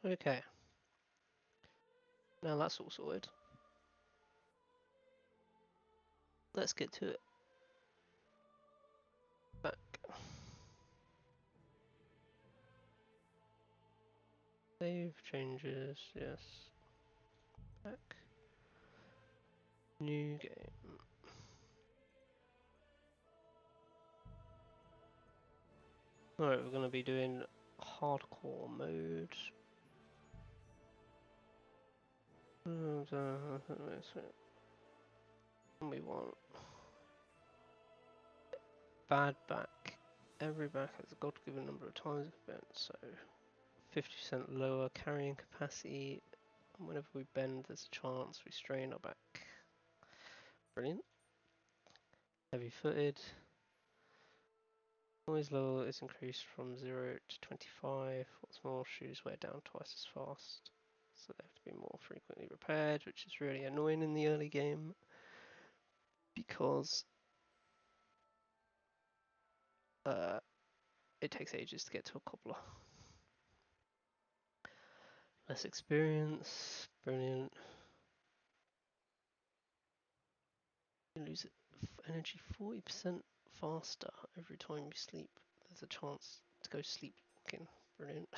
Okay. Now that's all sorted. Let's get to it. Back. Save changes, yes. Back. New game. Alright, we're gonna be doing hardcore mode. We want bad back. Every back has a God-given number of times bent, so 50% lower carrying capacity. And whenever we bend, there's a chance we strain our back. Brilliant. Heavy-footed. Noise level is increased from 0 to 25. What's more, shoes wear down twice as fast, so they have to be more frequently repaired, which is really annoying in the early game because it takes ages to get to a cobbler. Less experience, brilliant. You lose energy 40% faster every time you sleep. There's a chance to go sleepwalking, brilliant.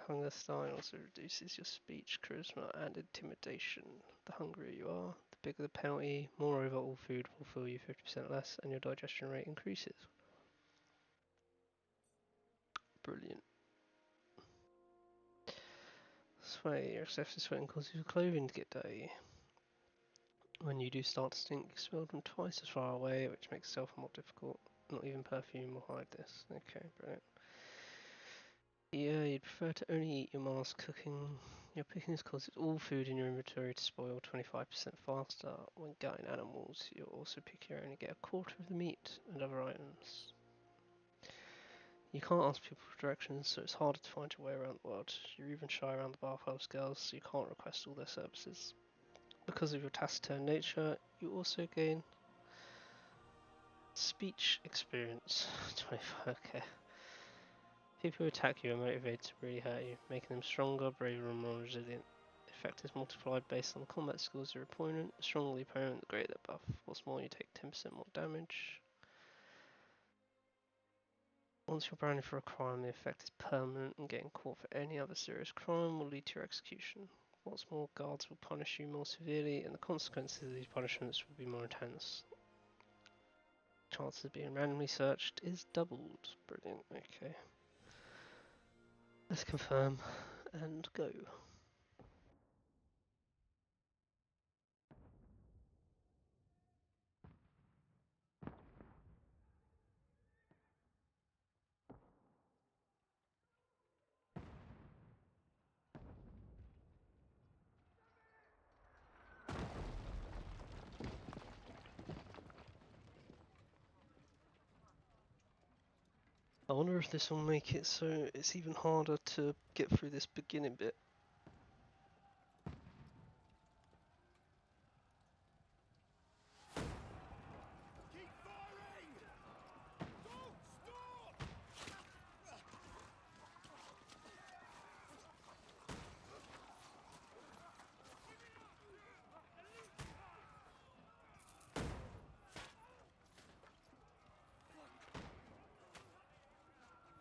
Hunger style also reduces your speech, charisma, and intimidation. The hungrier you are, the bigger the penalty. Moreover, all food will fill you 50% less, and your digestion rate increases. Brilliant. Sweat. Your excessive sweating causes your clothing to get dirty. When you do start to stink, you smell them twice as far away, which makes self more difficult. Not even perfume will hide this. Okay, brilliant. Yeah, you'd prefer to only eat your mass cooking. Your pickings causes all food in your inventory to spoil 25% faster. When gutting animals, you'll also pickier and get a quarter of the meat and other items. You can't ask people for directions, so it's harder to find your way around the world. You're even shy around the bathhouse girls, so you can't request all their services. Because of your taciturn nature, you also gain speech experience. 25, okay. People who attack you are motivated to really hurt you, making them stronger, braver, and more resilient. The effect is multiplied based on the combat skills of your opponent. The stronger the opponent, the greater their buff. What's more, you take 10% more damage. Once you're branded for a crime, the effect is permanent, and getting caught for any other serious crime will lead to your execution. What's more, guards will punish you more severely, and the consequences of these punishments will be more intense. Chances of being randomly searched is doubled. Brilliant, okay. Let's confirm and go. I wonder if this will make it so it's even harder to get through this beginning bit. Keep firing! Don't stop!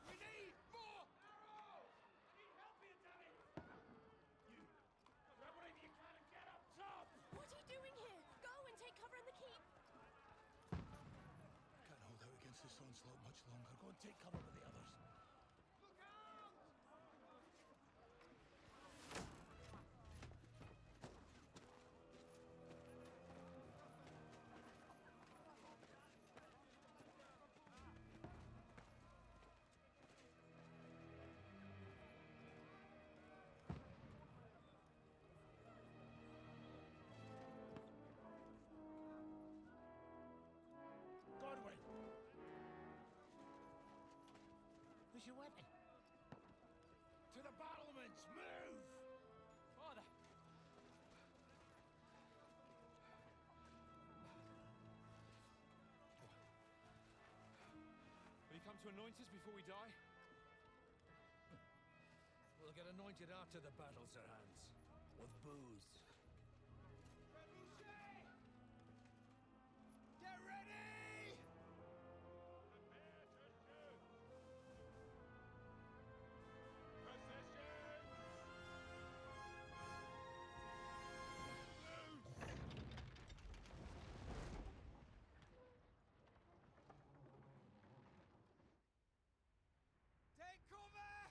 We need more arrows! Need help here, damn it! You, grab whatever you can and get up top! What are you doing here? Go and take cover in the keep. Can't hold out against this onslaught much longer. Go and take cover with the others. Look out! Godwin! Where's your weapon? To the battlements! Move! Father! Will you come to anoint us before we die? get anointed after the battles are hands. With booze. Get ready! Prepare to shoot! Take cover!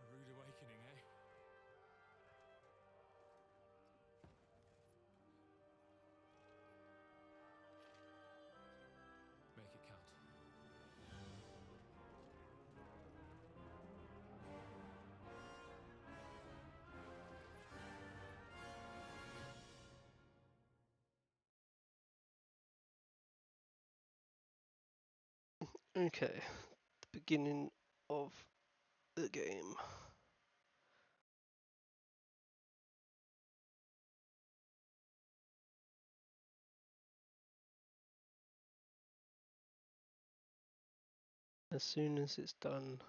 A rude awakening, eh? Make it count. Okay, the beginning of the game. As soon as it's done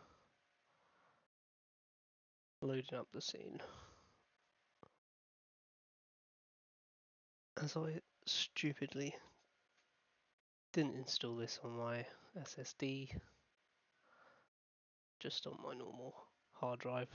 loading up the scene. As I stupidly didn't install this on my SSD, just on my normal hard drive.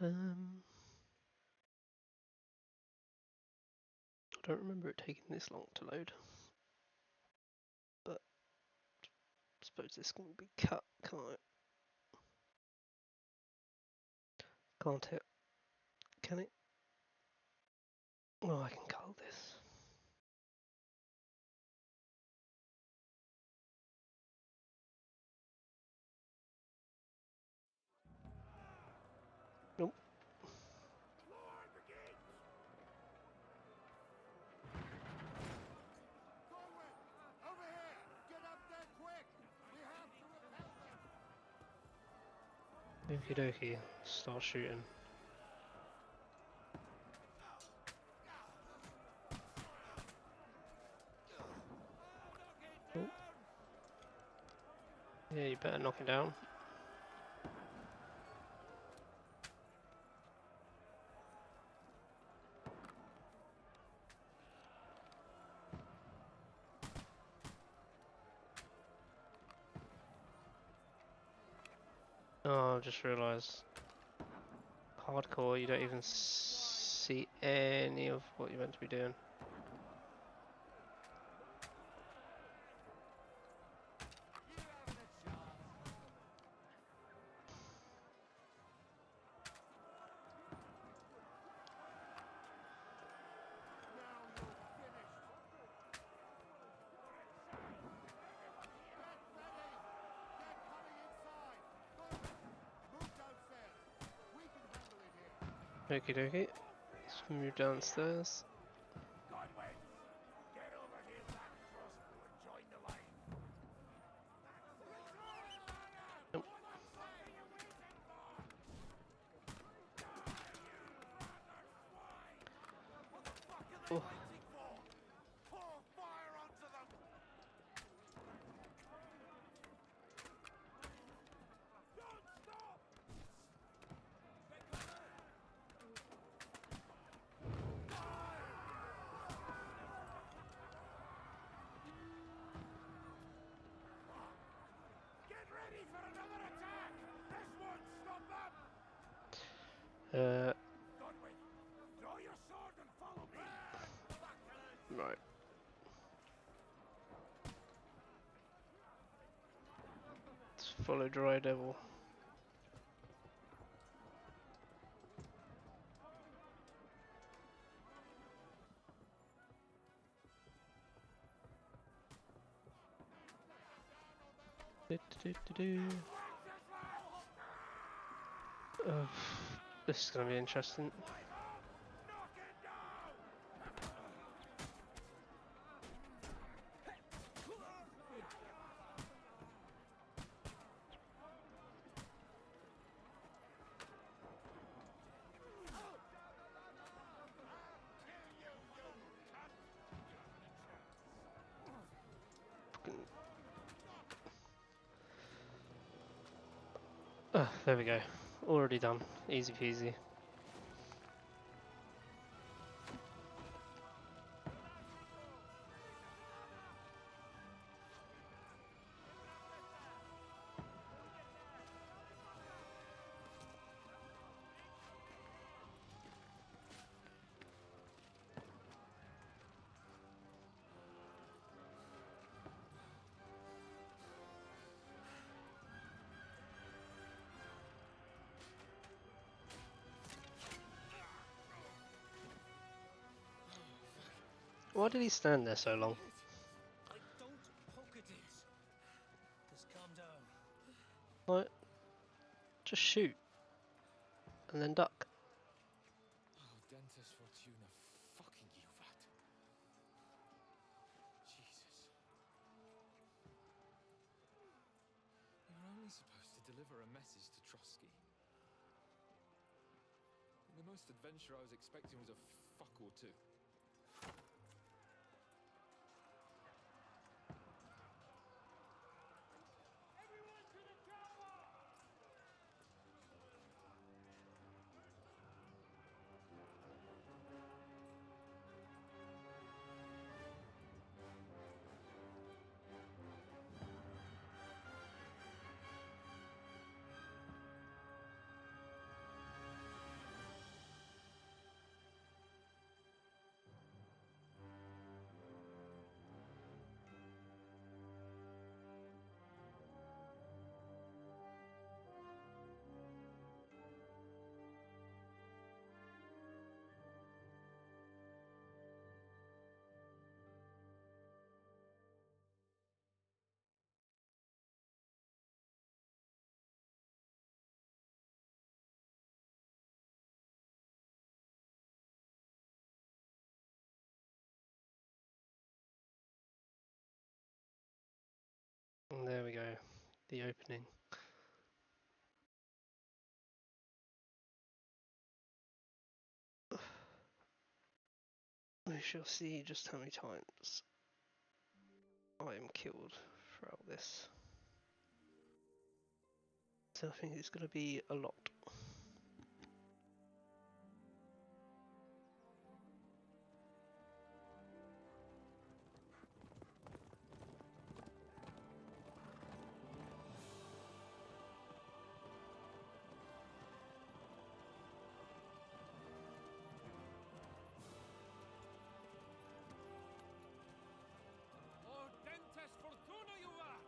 I don't remember it taking this long to load, but I suppose this can be cut, can't it? Can't it? Can it? Oh, I can cut this. Nope. Lord, brigade! Corwin! Over here! Get up there quick! We have to repel them! Okie dokie, start shooting. Oh, Yeah, you better knock it down. Oh, I just realised. Hardcore, you don't even see any of what you're meant to be doing. Okie dokie. Let's move downstairs. Godwin, get over here that crossbow and join the line. Nope. Oh, Waiting for? Pour fire onto them! Don't stop! Get ready for another attack! This won't stop them! Godwin, draw your sword and follow me! right. Let's follow Dry Devil. Do-do-do-do-do. This is gonna be interesting. Knock it down! There we go. Already done. Easy peasy. Why did he stand there so long? I don't poke at it. Just calm down. Like, just shoot and then duck. Oh, Dentist Fortuna, fucking you, that. Jesus. You were only supposed to deliver a message to Trotsky. The most adventure I was expecting was a fuck or two. Everyone to the chopper! And there we go. The opening. We shall see just how many times I am killed throughout this. I think it's going to be a lot. Ordentes fortuna juvat!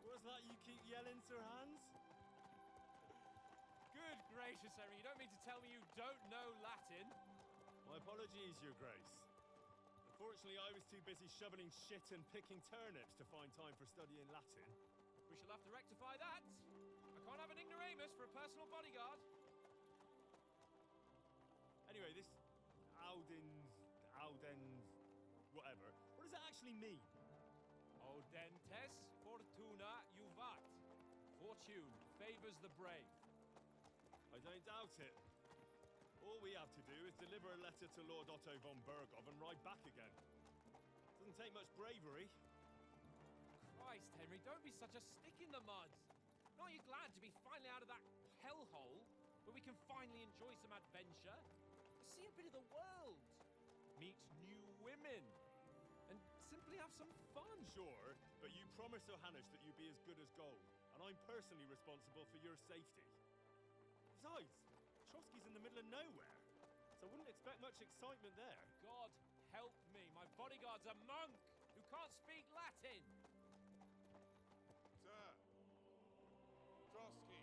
What's that you keep yelling, Sir Hans? Good gracious, Henry, you don't mean to tell me you don't know Latin? My apologies, Your Grace. Unfortunately, I was too busy shoveling shit and picking turnips to find time for studying Latin. We shall have to rectify that. I can't have an ignoramus for a personal bodyguard. Anyway, this Audens, whatever. What does it actually mean? Audentes fortuna juvat. Fortune favors the brave. I don't doubt it. All we have to do is deliver a letter to Lord Otto von Bergov and ride back again. Doesn't take much bravery. Christ, Henry, don't be such a stick in the mud. Aren't you glad to be finally out of that hellhole where we can finally enjoy some adventure? See a bit of the world. Meet new women. And simply have some fun. Sure, but you promised Johannes that you'd be as good as gold, and I'm personally responsible for your safety. Besides, Trotsky's in the middle of nowhere, so I wouldn't expect much excitement there. God help me, my bodyguard's a monk who can't speak Latin. Sir, Trotsky.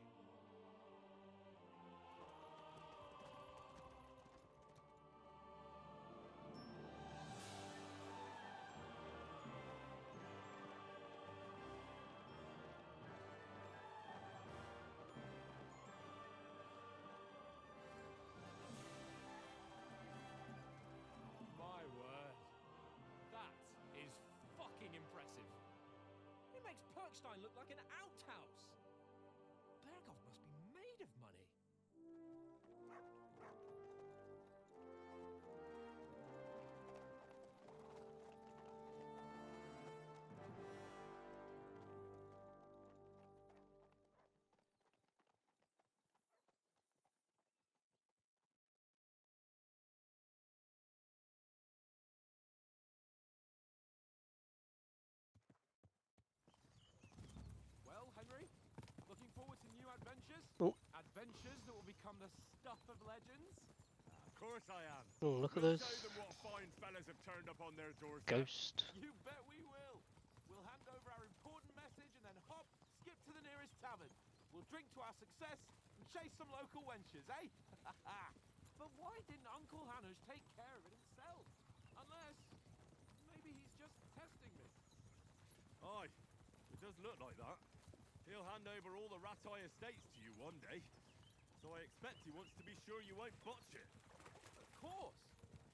My word. That is fucking impressive. It makes Perkstein look like an outhouse. Bergov must be made of money. Well, Henry, looking forward to new adventures? Oh. Adventures that will become the stuff of legends? Of course I am. Oh, look at We'll those. show them what fine fellas have turned up on their doorstep. Ghost. You bet we will. We'll hand over our important message and then hop, skip to the nearest tavern. We'll drink to our success and chase some local wenches, eh? But why didn't Uncle Hanush take care of it himself? Unless, maybe he's just testing me. Aye, it does look like that. He'll hand over all the Ratai estates to you one day. So I expect he wants to be sure you won't botch it. Of course.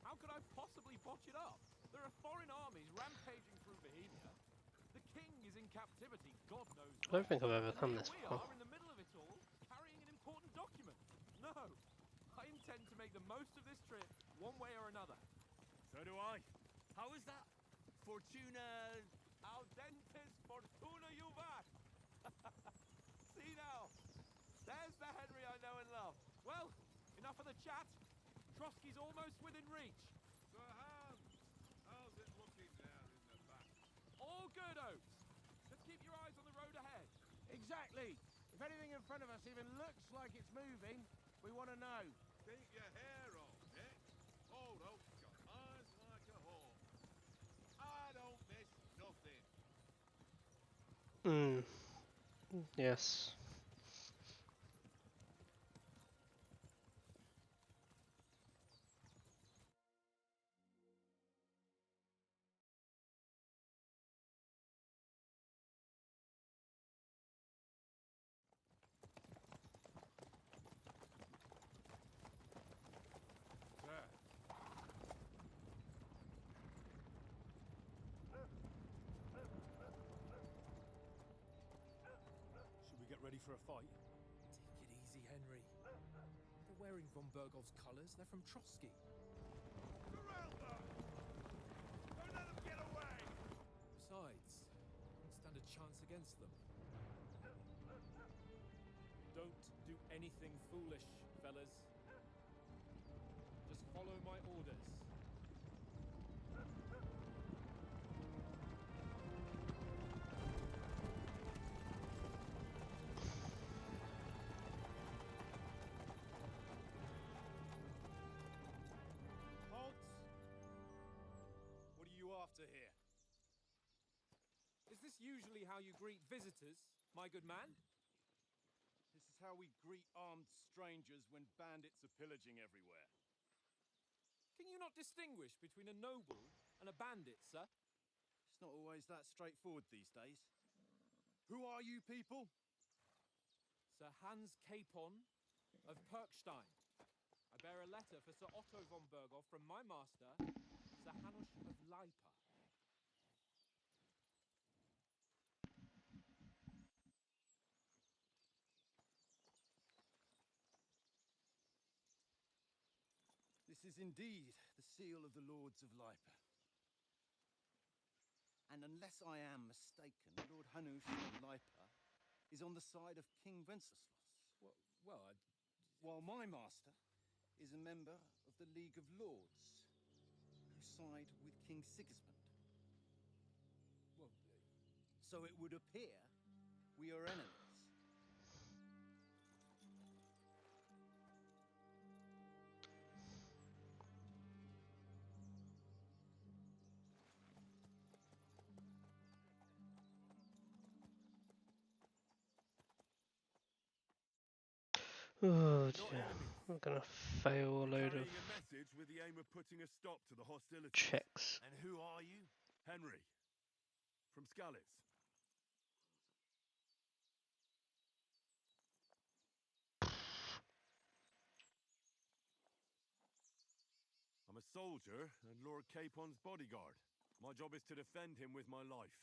How could I possibly botch it up? There are foreign armies rampaging through Bohemia. The king is in captivity, God knows I don't think I've ever and come here this we far. are in the middle of it all, carrying an important document. No, I intend to make the most of this trip, one way or another. So do I. How is that? Fortuna... Audentes fortuna juvat. See now, there's the Henry I know and love. Well, enough of the chat. Trotsky's almost within reach. Sir Hans, how's it looking down in the back? All good, Oates. Just keep your eyes on the road ahead. Exactly. If anything in front of us even looks like it's moving, we want to know. Keep your hair on, Dick. Old Oak's got eyes like a hawk. I don't miss nothing. Hmm. Yes. Sir. Should we get ready for a fight? Take it easy, Henry. They're wearing von Bergov's colours. They're from Trotsky. Surround them! Don't let them get against them. Don't do anything foolish, fellas. Just follow my orders. Halt! What are you after here? Is this usually how you greet visitors, my good man? This is how we greet armed strangers when bandits are pillaging everywhere. Can you not distinguish between a noble and a bandit, sir? It's not always that straightforward these days. Who are you people? Sir Hans Capon of Perkstein. I bear a letter for Sir Otto von Berghoff from my master, Sir Hanush of Lipa. This is indeed the seal of the Lords of Lipa. And unless I am mistaken, Lord Hanush of Lipa is on the side of King Wenceslas. Well, While my master is a member of the League of Lords, who side with King Sigismund. well, So it would appear we are enemies. Oh Not dear. enemies. I'm gonna fail a You're load of carrying a message with the aim of putting a stop to the hostilities. checks. And who are you? Henry. From Skalitz. I'm a soldier and Lord Capon's bodyguard. My job is to defend him with my life.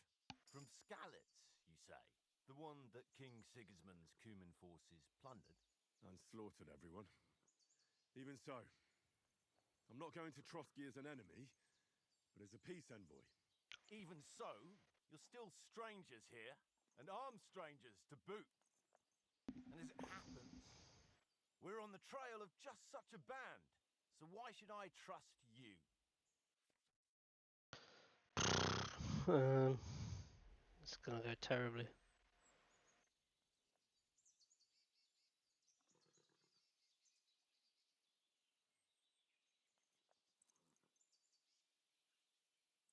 From Skalitz, you say? The one that King Sigismund's Cuman forces plundered? And slaughtered everyone. Even so, I'm not going to Trotsky as an enemy, but as a peace envoy. Even so, you're still strangers here, and armed strangers to boot. And as it happens, we're on the trail of just such a band, so why should I trust you? It's gonna go terribly.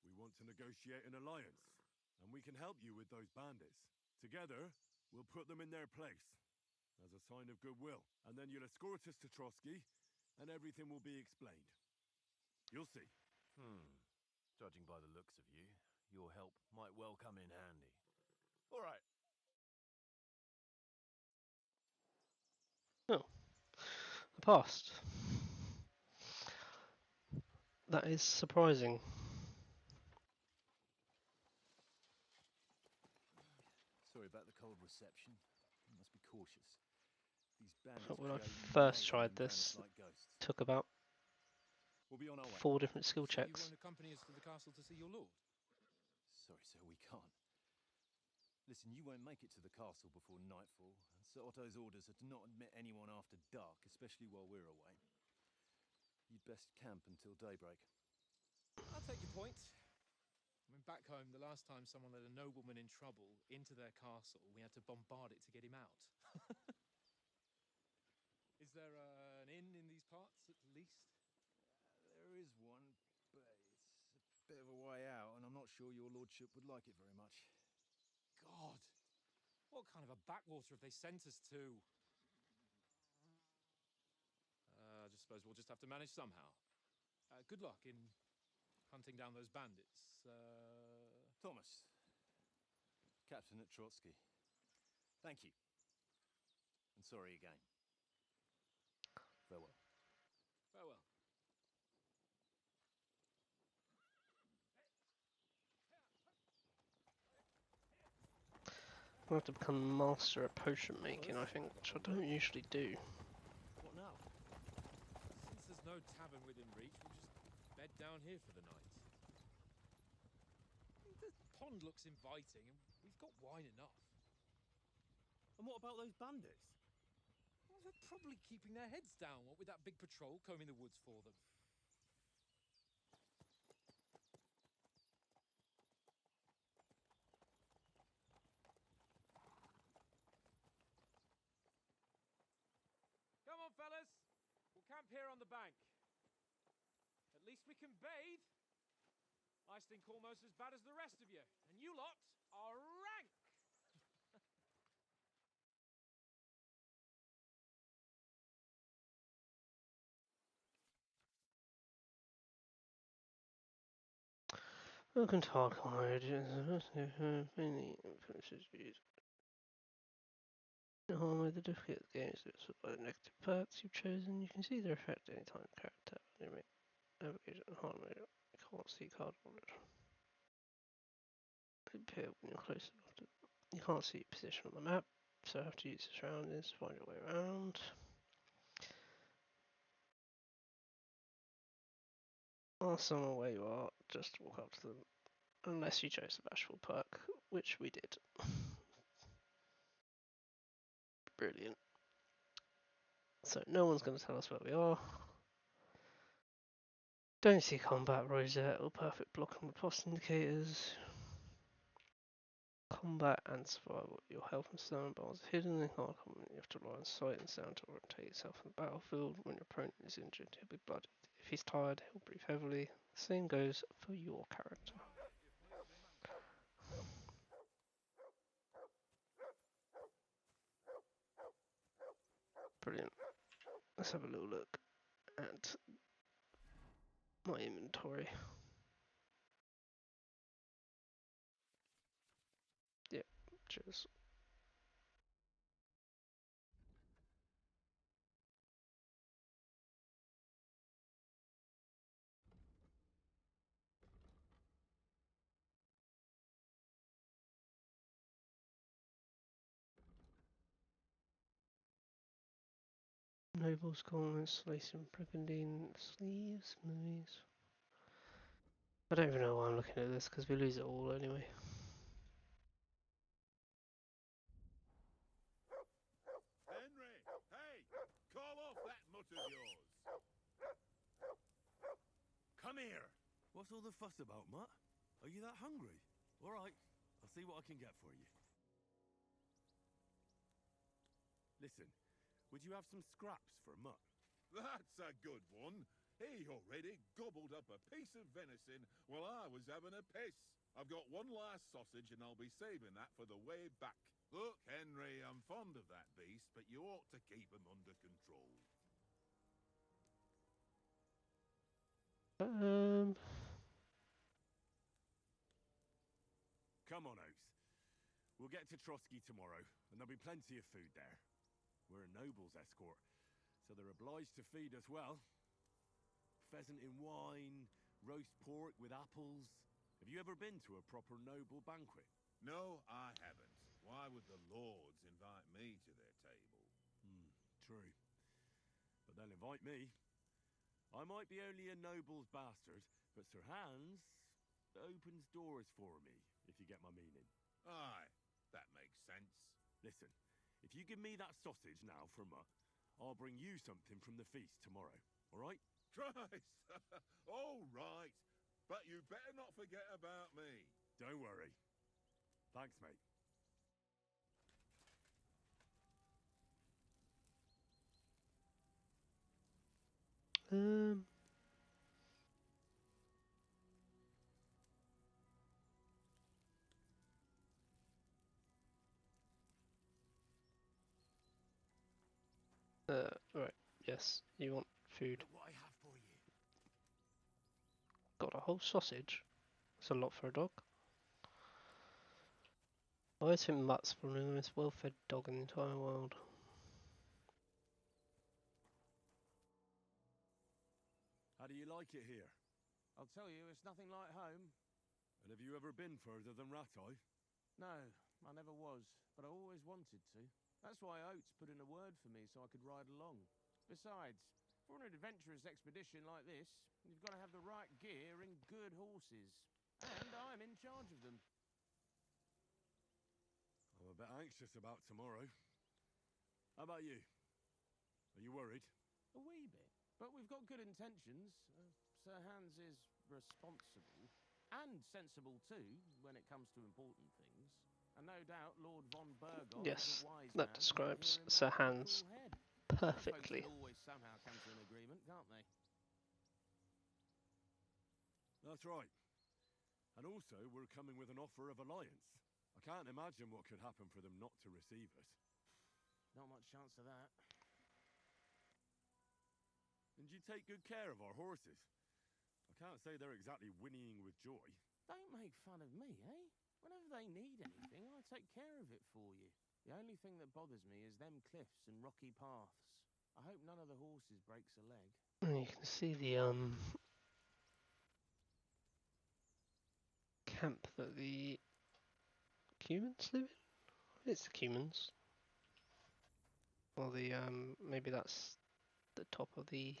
We want to negotiate an alliance, and we can help you with those bandits. Together, we'll put them in their place, as a sign of goodwill. And then you'll escort us to Trotsky, and everything will be explained. You'll see. Judging by the looks of you, your help might well come in handy. All right. Oh. I passed. That is surprising. Sorry about the cold reception. You must be cautious. These bandits When I create first mayhem tried and vanish this, like ghosts. took about We'll be on our way. 4 different skill so you checks. won't accompany us to the castle to see your lord? Sorry, sir, we can't. Listen, you won't make it to the castle before nightfall, and Sir Otto's orders are to not admit anyone after dark, especially while we're away. You'd best camp until daybreak. I'll take your point. I mean, back home, the last time someone led a nobleman in trouble into their castle, we had to bombard it to get him out. Is there an inn in these parts, at least? There is one, but it's a bit of a way out, and I'm not sure your lordship would like it very much. God, what kind of a backwater have they sent us to? I just suppose we'll just have to manage somehow. Good luck in hunting down those bandits. Thomas, Captain at Trotsky. Thank you. And sorry again. Farewell. Farewell. I'll have to become master at potion making, I think, which I don't usually do. What now? Since there's no tavern within reach, we'll just bed down here for the night. The pond looks inviting, and we've got wine enough. And what about those bandits? Well, they're probably keeping their heads down, what with that big patrol combing the woods for them. Come on, fellas. We'll camp here on the bank. At least we can bathe. I stink almost as bad as the rest of you, and you lot are rank! Welcome to hardcore mode. Many influences used. In hard mode, the difficulty of the game is limited by the negative perks you've chosen. You can see their effect anytime the character navigates in hard mode. You can't see card order. They appear when you're close enough to. You can't see your position on the map, so you have to use the surroundings to find your way around. Ask someone where you are, just walk up to them. Unless you chose the bashful perk, which we did. Brilliant. So no one's going to tell us where we are. Don't see combat rosette or perfect block on the post indicators. Combat and survival. Your health and stamina bars are hidden in hard combat. You have to rely on sight and sound to orientate yourself on the battlefield. When your opponent is injured, he'll be bloodied. If he's tired, he'll breathe heavily. The same goes for your character. Brilliant. Let's have a little look at my inventory. Yep, cheers. Nobles, garments, lace and brigandine, sleeves, movies. I don't even know why I'm looking at this because we lose it all anyway. Henry! Hey! Call off that mutt of yours! Come here! What's all the fuss about, Mutt? Are you that hungry? All right, I'll see what I can get for you. Listen, would you have some scraps for Mutt? That's a good one. He already gobbled up a piece of venison while I was having a piss. I've got one last sausage and I'll be saving that for the way back. Look, Henry, I'm fond of that beast, but you ought to keep him under control. Come on, Oaks. We'll get to Trotsky tomorrow, and there'll be plenty of food there. We're a noble's escort, so they're obliged to feed us well. Pheasant in wine, roast pork with apples. Have you ever been to a proper noble banquet? No, I haven't. Why would the lords invite me to their table? True. But they'll invite me. I might be only a noble's bastard, but Sir Hans opens doors for me, if you get my meaning. Aye, that makes sense. Listen, if you give me that sausage now for Mutt, I'll bring you something from the feast tomorrow, all right? Christ! All right. But you better not forget about me. Don't worry. Thanks, mate. Right. Yes, you want food. Look what I have for you. Got a whole sausage. That's a lot for a dog. I always think Mutt's probably the most well-fed dog in the entire world. How do you like it here? I'll tell you, it's nothing like home. And have you ever been further than Rattay? No, I never was, but I always wanted to. That's why Oates put in a word for me so I could ride along. Besides, for an adventurous expedition like this, you've got to have the right gear and good horses. And I'm in charge of them. I'm a bit anxious about tomorrow. How about you? Are you worried? A wee bit. But we've got good intentions. Sir Hans is responsible. And sensible too, when it comes to important things. And no doubt Lord von Burgos Yes, is a wise that man. describes Hear him Sir out with a Hans cool head. Most folks perfectly. can always somehow come to an agreement, can't they? That's right. And also, we're coming with an offer of alliance. I can't imagine what could happen for them not to receive us. Not much chance of that. And you take good care of our horses. I can't say they're exactly whinnying with joy. Don't make fun of me, eh? Whenever they need anything, I take care of it for you. The only thing that bothers me is them cliffs and rocky paths. I hope none of the horses breaks a leg. You can see the camp that the humans live in. It's the humans. Or the maybe that's the top of the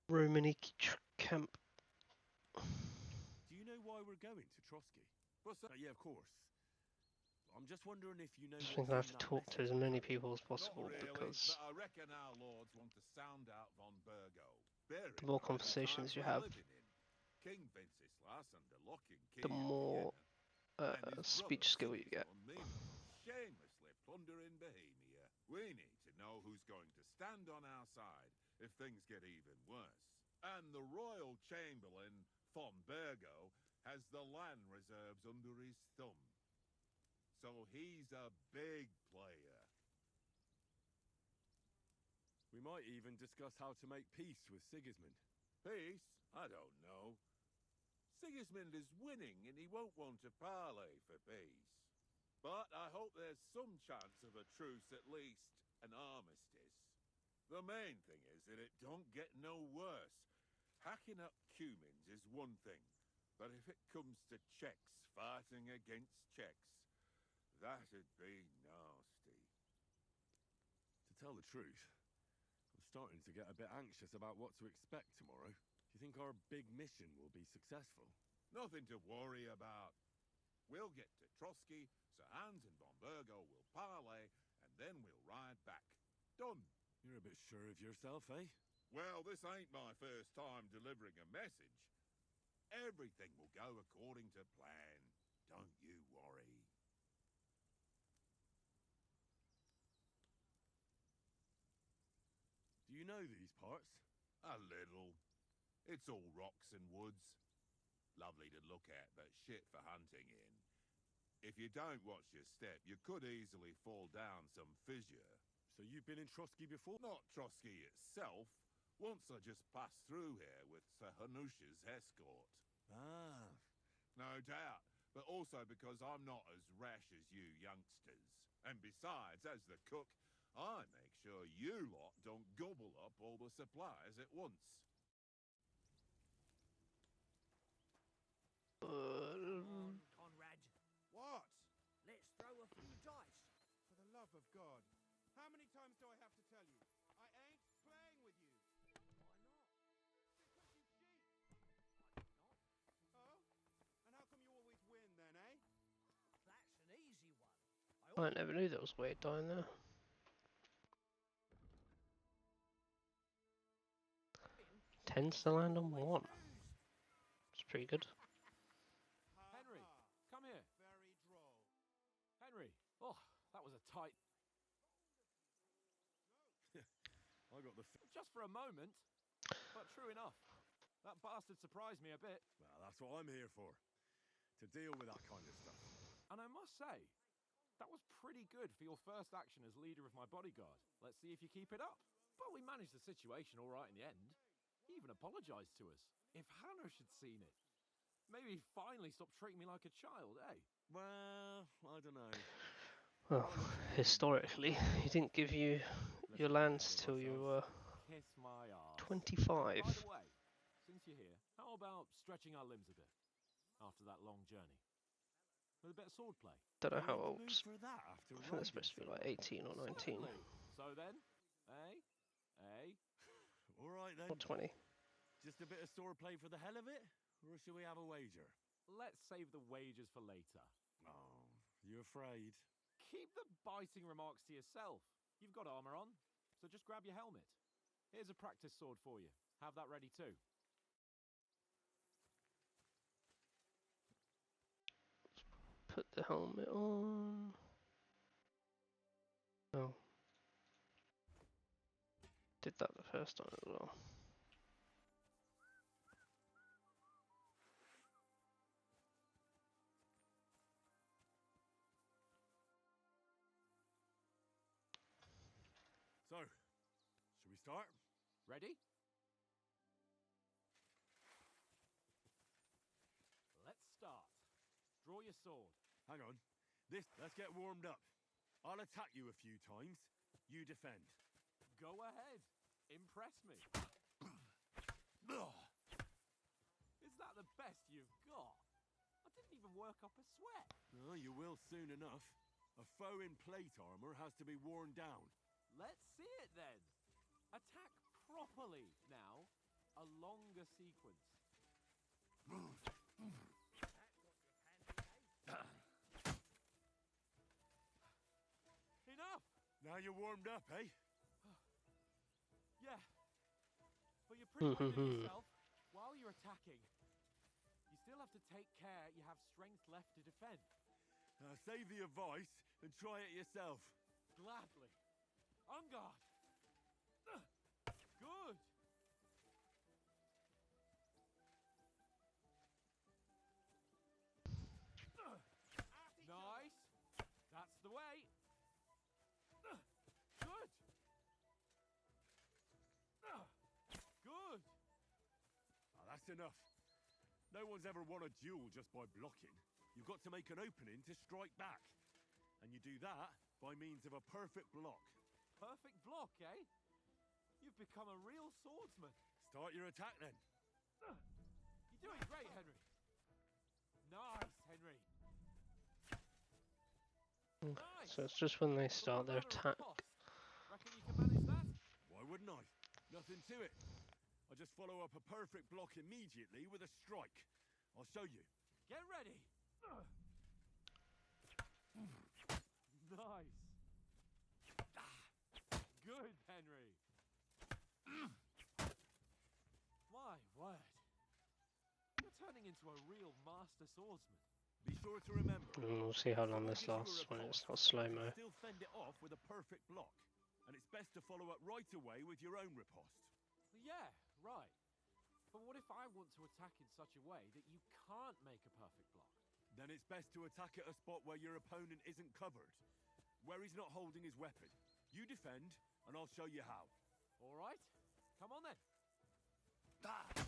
Romani camp. Do you know why we're going to Trotsky? What's that? Yeah, of course. I'm just wondering if you know I what's think I have in to that talk to as message many I'm carrying. people as Not possible really, because but I reckon our lords want to sound out von Burgo. Bear the in more mind conversations the you times have, we're living in. King Wenceslas under lock and key the in more Vienna, and his speech brother skill you get. Sigismund shamelessly plundering Bohemia. We need to know who's going to stand on our side if things get even worse. And the royal chamberlain, von Burgo, has the land reserves under his thumb. So he's a big player. We might even discuss how to make peace with Sigismund. Peace? I don't know. Sigismund is winning and he won't want to parley for peace. But I hope there's some chance of a truce, at least an armistice. The main thing is that it don't get no worse. Hacking up Cumins is one thing, but if it comes to Czechs fighting against Czechs, that'd be nasty. To tell the truth, I'm starting to get a bit anxious about what to expect tomorrow. Do you think our big mission will be successful? Nothing to worry about. We'll get to Trotsky, Sir Hans and von Burgo will parley, and then we'll ride back. Done. You're a bit sure of yourself, eh? Well, this ain't my first time delivering a message. Everything will go according to plan. Don't you worry. Do you know these parts? A little. It's all rocks and woods. Lovely to look at, but shit for hunting in. If you don't watch your step, you could easily fall down some fissure. So you've been in Trotsky before? Not Trotsky itself. Once I just passed through here with Sir Hanusha's escort. Ah. No doubt, but also because I'm not as rash as you youngsters. And besides, as the cook, I make sure you lot don't gobble up all the supplies at once. Come on, Conrad. What? Let's throw a few dice. For the love of God. How many times do I have to tell you? I ain't playing with you. Why not? Because you cheat. I did not. Oh? And how come you always win then, eh? That's an easy one. I never knew there was weird dying there. Tends to land on one. It's pretty good. Henry, come here. Very droll. Henry. Oh, that was a tight... I got the... Just for a moment. But true enough. That bastard surprised me a bit. Well, that's what I'm here for. To deal with that kind of stuff. And I must say, that was pretty good for your first action as leader of my bodyguard. Let's see if you keep it up. But we managed the situation all right in the end. He even apologized to us. If Hanush had seen it, maybe he'd finally stop treating me like a child, eh? Well, I don't know. Well, historically, he didn't give you your lands till you were Kiss my arse. 25. By the way, since you're here, how about stretching our limbs a bit after that long journey? With a bit of swordplay. Don't know how You're in old. the mood for that after I think they're supposed to be like 18 or 19. Certainly. So then, eh? right then. Or 20. Just a bit of swordplay for the hell of it? Or should we have a wager? Let's save the wagers for later. Oh, you afraid? Keep the biting remarks to yourself. You've got armor on, so just grab your helmet. Here's a practice sword for you. Have that ready too. Put the helmet on. Oh. Did that the first time as well. So, should we start? Ready? Let's start. Draw your sword. Hang on. Let's get warmed up. I'll attack you a few times. You defend. Go ahead. Impress me. Is that the best you've got? I didn't even work up a sweat. Oh, you will soon enough. A foe in plate armor has to be worn down. Let's see it then. Attack properly now. A longer sequence. Enough! Now you're warmed up, eh? Yeah. But you're pretty hard on yourself while you're attacking. You still have to take care you have strength left to defend. Save the advice and try it yourself. Gladly. On guard. Good. Nice. That's the way. Good. Good. Oh, that's enough. No one's ever won a duel just by blocking. You've got to make an opening to strike back. And you do that by means of a perfect block. Perfect block, eh? You've become a real swordsman. Start your attack then. You're doing great, Henry. Nice, Henry. Nice. So it's just when they start their attack. Reckon you can manage that? Why wouldn't I? Nothing to it. I just follow up a perfect block immediately with a strike. I'll show you. Get ready. Nice. Good, Henry. My word. You're turning into a real master swordsman. Be sure to remember. And we'll see how long this lasts when it's not slow-mo. Still fend it off with a perfect block. And it's best to follow up right away with your own riposte. Yeah, right. But what if I want to attack in such a way that you can't make a perfect block? Then it's best to attack at a spot where your opponent isn't covered. Where he's not holding his weapon. You defend, and I'll show you how. All right. Come on then. Nice.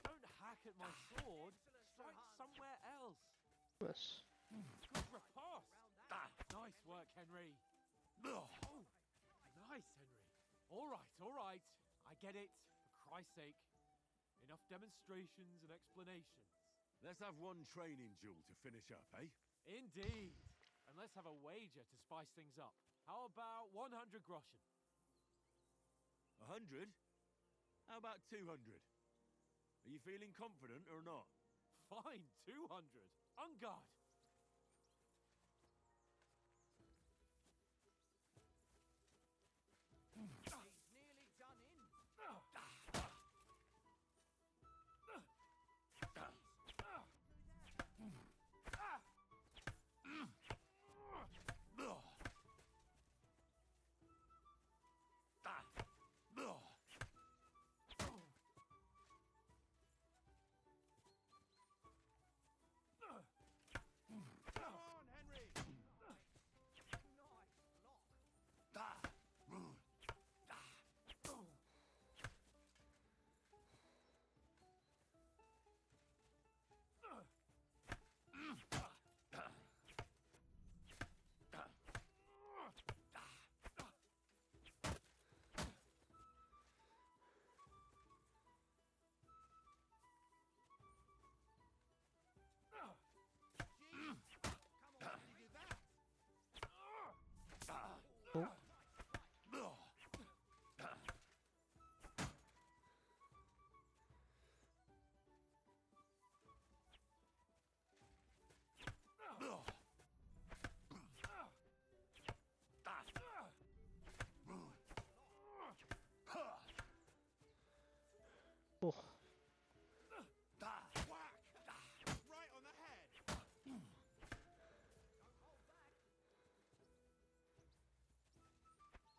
Don't hack at my sword. Strike somewhere else. Yes. Good riposte. Nice work, Henry. Oh, nice, Henry. All right. I get it. For Christ's sake. Enough demonstrations and explanations. Let's have one training duel to finish up, eh? Indeed. And let's have a wager to spice things up. How about 100 groschen? 100? How about 200? Are you feeling confident or not? Fine, 200. On guard.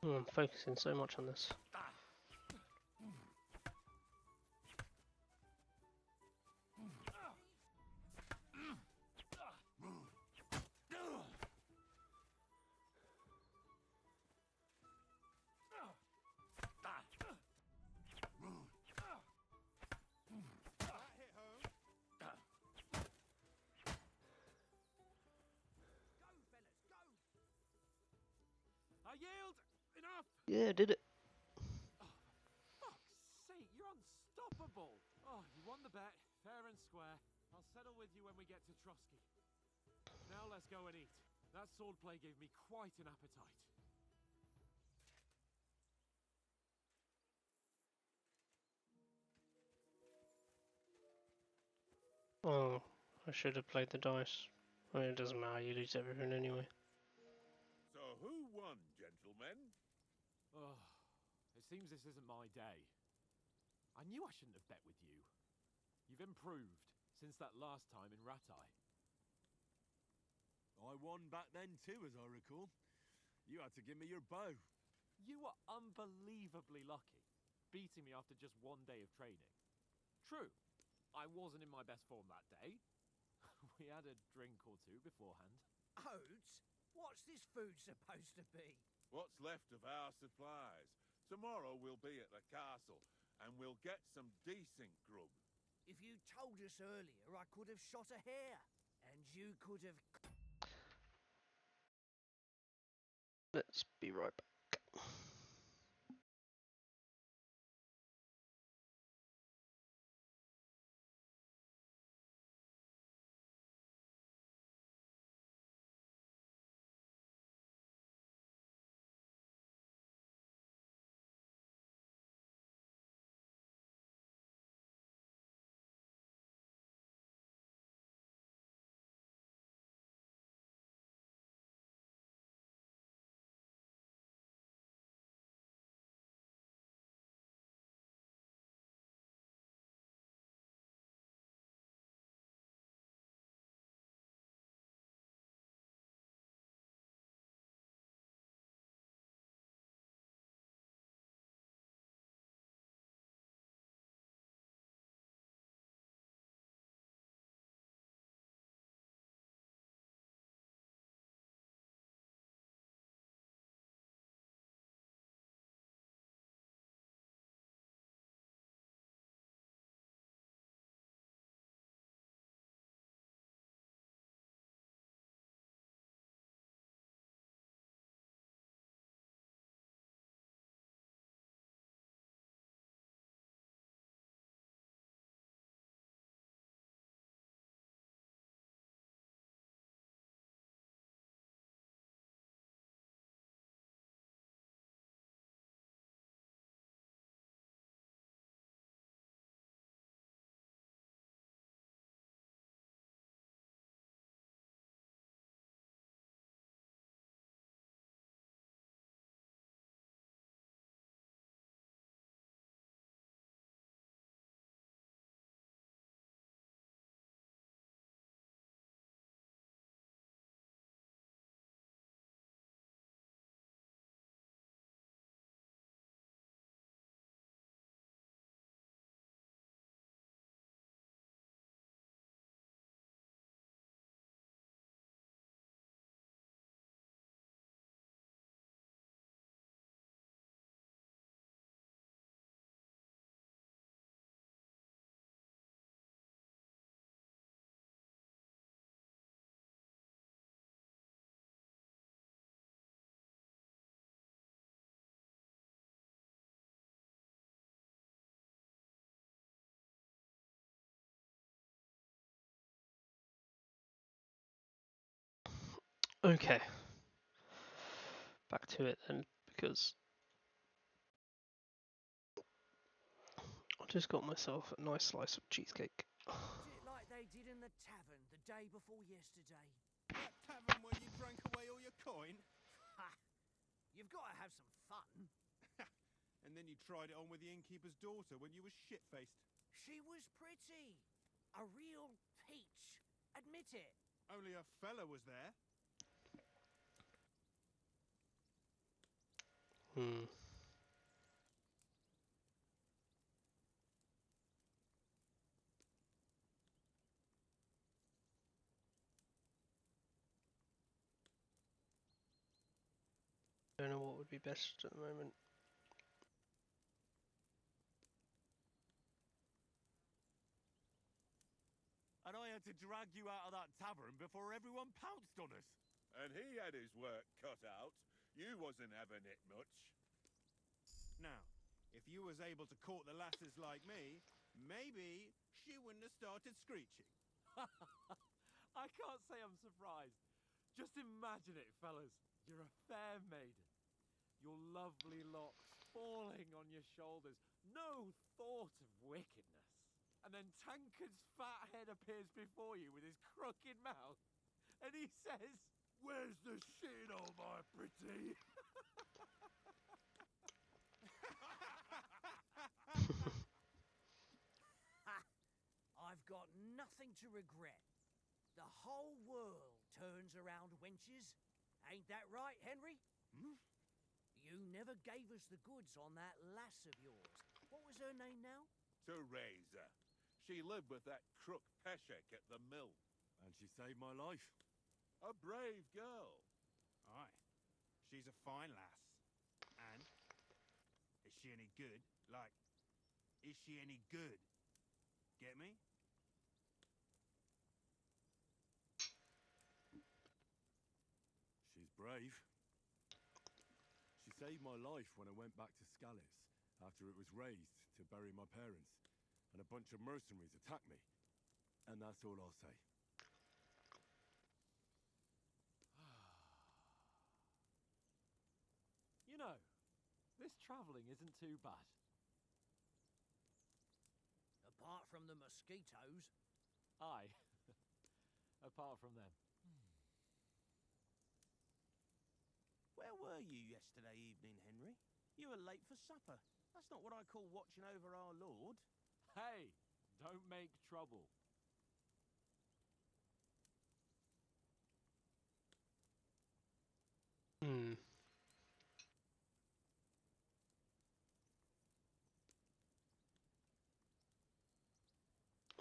Oh, I'm focusing so much on this. I yield! Enough! Yeah, did it. Oh, for fuck's sake, you're unstoppable! Oh, you won the bet, fair and square. I'll settle with you when we get to Trotsky. Now let's go and eat. That swordplay gave me quite an appetite. Oh, I should have played the dice. I mean, it doesn't matter, you lose everything anyway. So who won, gentlemen? Oh, it seems this isn't my day. I knew I shouldn't have bet with you. You've improved since that last time in Ratai. I won back then too, as I recall. You had to give me your bow. You were unbelievably lucky, beating me after just one day of training. True, I wasn't in my best form that day. We had a drink or two beforehand. Oats? What's this food supposed to be? What's left of our supplies. Tomorrow we'll be at the castle, and we'll get some decent grub. If you told us earlier, I could have shot a hare. And you could have... Let's be right back. Okay. Back to it then, because I just got myself a nice slice of cheesecake. Was it like they did in the tavern the day before yesterday? That tavern where you drank away all your coin? Ha! You've got to have some fun. And then you tried it on with the innkeeper's daughter when you were shit-faced. She was pretty. A real peach. Admit it. Only a fella was there. Hmm. Don't know what would be best at the moment. And I had to drag you out of that tavern before everyone pounced on us. And he had his work cut out. You wasn't having it much. Now, if you was able to court the lasses like me, maybe she wouldn't have started screeching. I can't say I'm surprised. Just imagine it, fellas. You're a fair maiden. Your lovely locks falling on your shoulders. No thought of wickedness. And then Tankard's fat head appears before you with his crooked mouth. And he says, "Where's the shit, oh my pretty?" I've got nothing to regret. The whole world turns around wenches. Ain't that right, Henry? Hmm? You never gave us the goods on that lass of yours. What was her name now? Teresa. She lived with that crook Peshek at the mill. And she saved my life. A brave girl. Aye. She's a fine lass. And is she any good? Like, is she any good? Get me? She's brave. She saved my life when I went back to Scallis after it was razed to bury my parents, and a bunch of mercenaries attacked me. And that's all I'll say. You know, this travelling isn't too bad. Apart from the mosquitoes. Aye. Apart from them. Where were you yesterday evening, Henry? You were late for supper. That's not what I call watching over our lord. Hey, don't make trouble. Hmm.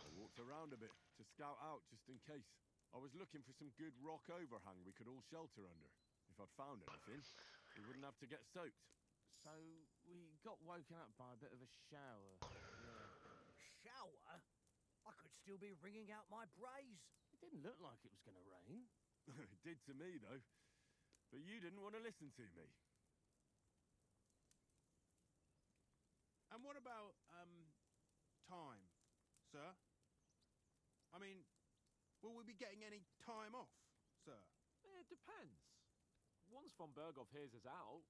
I walked around a bit to scout out just in case. I was looking for some good rock overhang we could all shelter under. If I'd found anything, we wouldn't have to get soaked. So, we got woken up by a bit of a shower. Shower? I could still be wringing out my brace. It didn't look like it was going to rain. It did to me, though. But you didn't want to listen to me. And what about, time, sir? I mean, will we be getting any time off, sir? It depends. Once von Berghoff hears us out,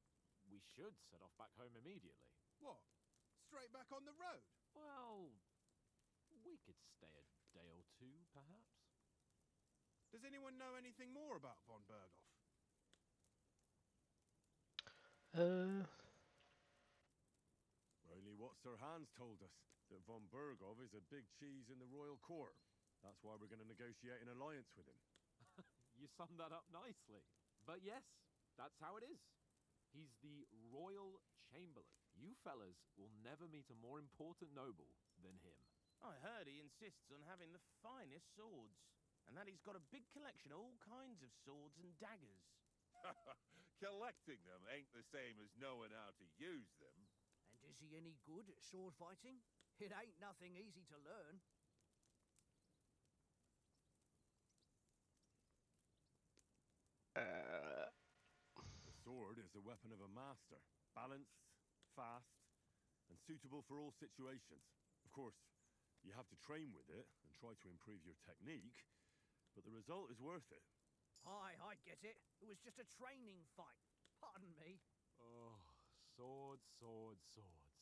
we should set off back home immediately. What? Straight back on the road? Well, we could stay a day or two, perhaps. Does anyone know anything more about von Berghoff? Only what Sir Hans told us, that von Berghoff is a big cheese in the royal court. That's why we're going to negotiate an alliance with him. You summed that up nicely. But yes, that's how it is. He's the Royal Chamberlain. You fellas will never meet a more important noble than him. I heard he insists on having the finest swords, and that he's got a big collection of all kinds of swords and daggers. Collecting them ain't the same as knowing how to use them. And is he any good at sword fighting? It ain't nothing easy to learn. The sword is the weapon of a master. Balanced, fast, and suitable for all situations. Of course, you have to train with it and try to improve your technique, but the result is worth it. Aye, I get it. It was just a training fight. Pardon me. Oh, swords, swords, swords.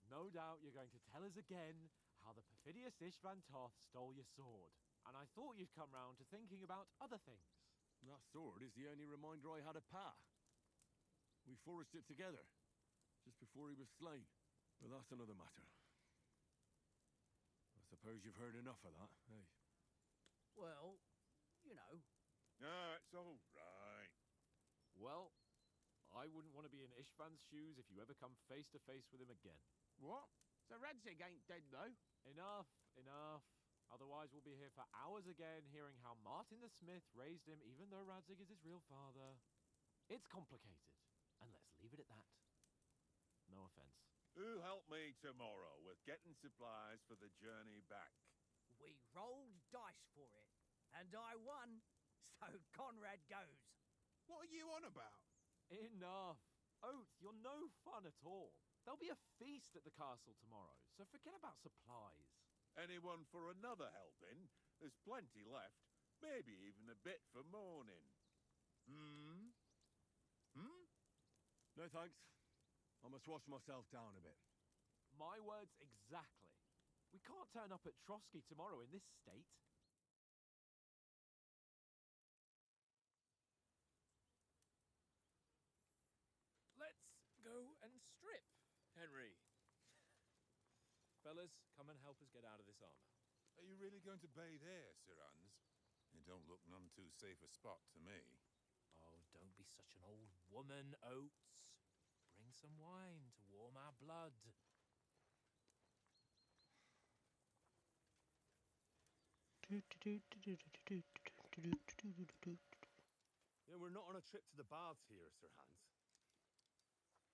No doubt you're going to tell us again how the perfidious Istvan Toth stole your sword. And I thought you'd come round to thinking about other things. That sword is the only reminder I had of Pa. We forged it together, just before he was slain. But that's another matter. I suppose you've heard enough of that, eh? Well, you know. Ah, it's all right. Well, I wouldn't want to be in Ishvan's shoes if you ever come face to face with him again. What? So Radzig ain't dead, though? Enough, enough. Otherwise, we'll be here for hours again, hearing how Martin the Smith raised him, even though Radzig is his real father. It's complicated, and let's leave it at that. No offense. Who helped me tomorrow with getting supplies for the journey back? We rolled dice for it, and I won, so Conrad goes. What are you on about? Enough. Oath, you're no fun at all. There'll be a feast at the castle tomorrow, so forget about supplies. Anyone for another helping? There's plenty left. Maybe even a bit for morning. Hmm? No thanks. I must wash myself down a bit. My words exactly. We can't turn up at Trotsky tomorrow in this state. Let's go and strip, Henry. Fellas, come and help us get out of this armor. Are you really going to bathe here, Sir Hans? It don't look none too safe a spot to me. Oh, don't be such an old woman, Oates. Bring some wine to warm our blood. Yeah, we're not on a trip to the baths here, Sir Hans.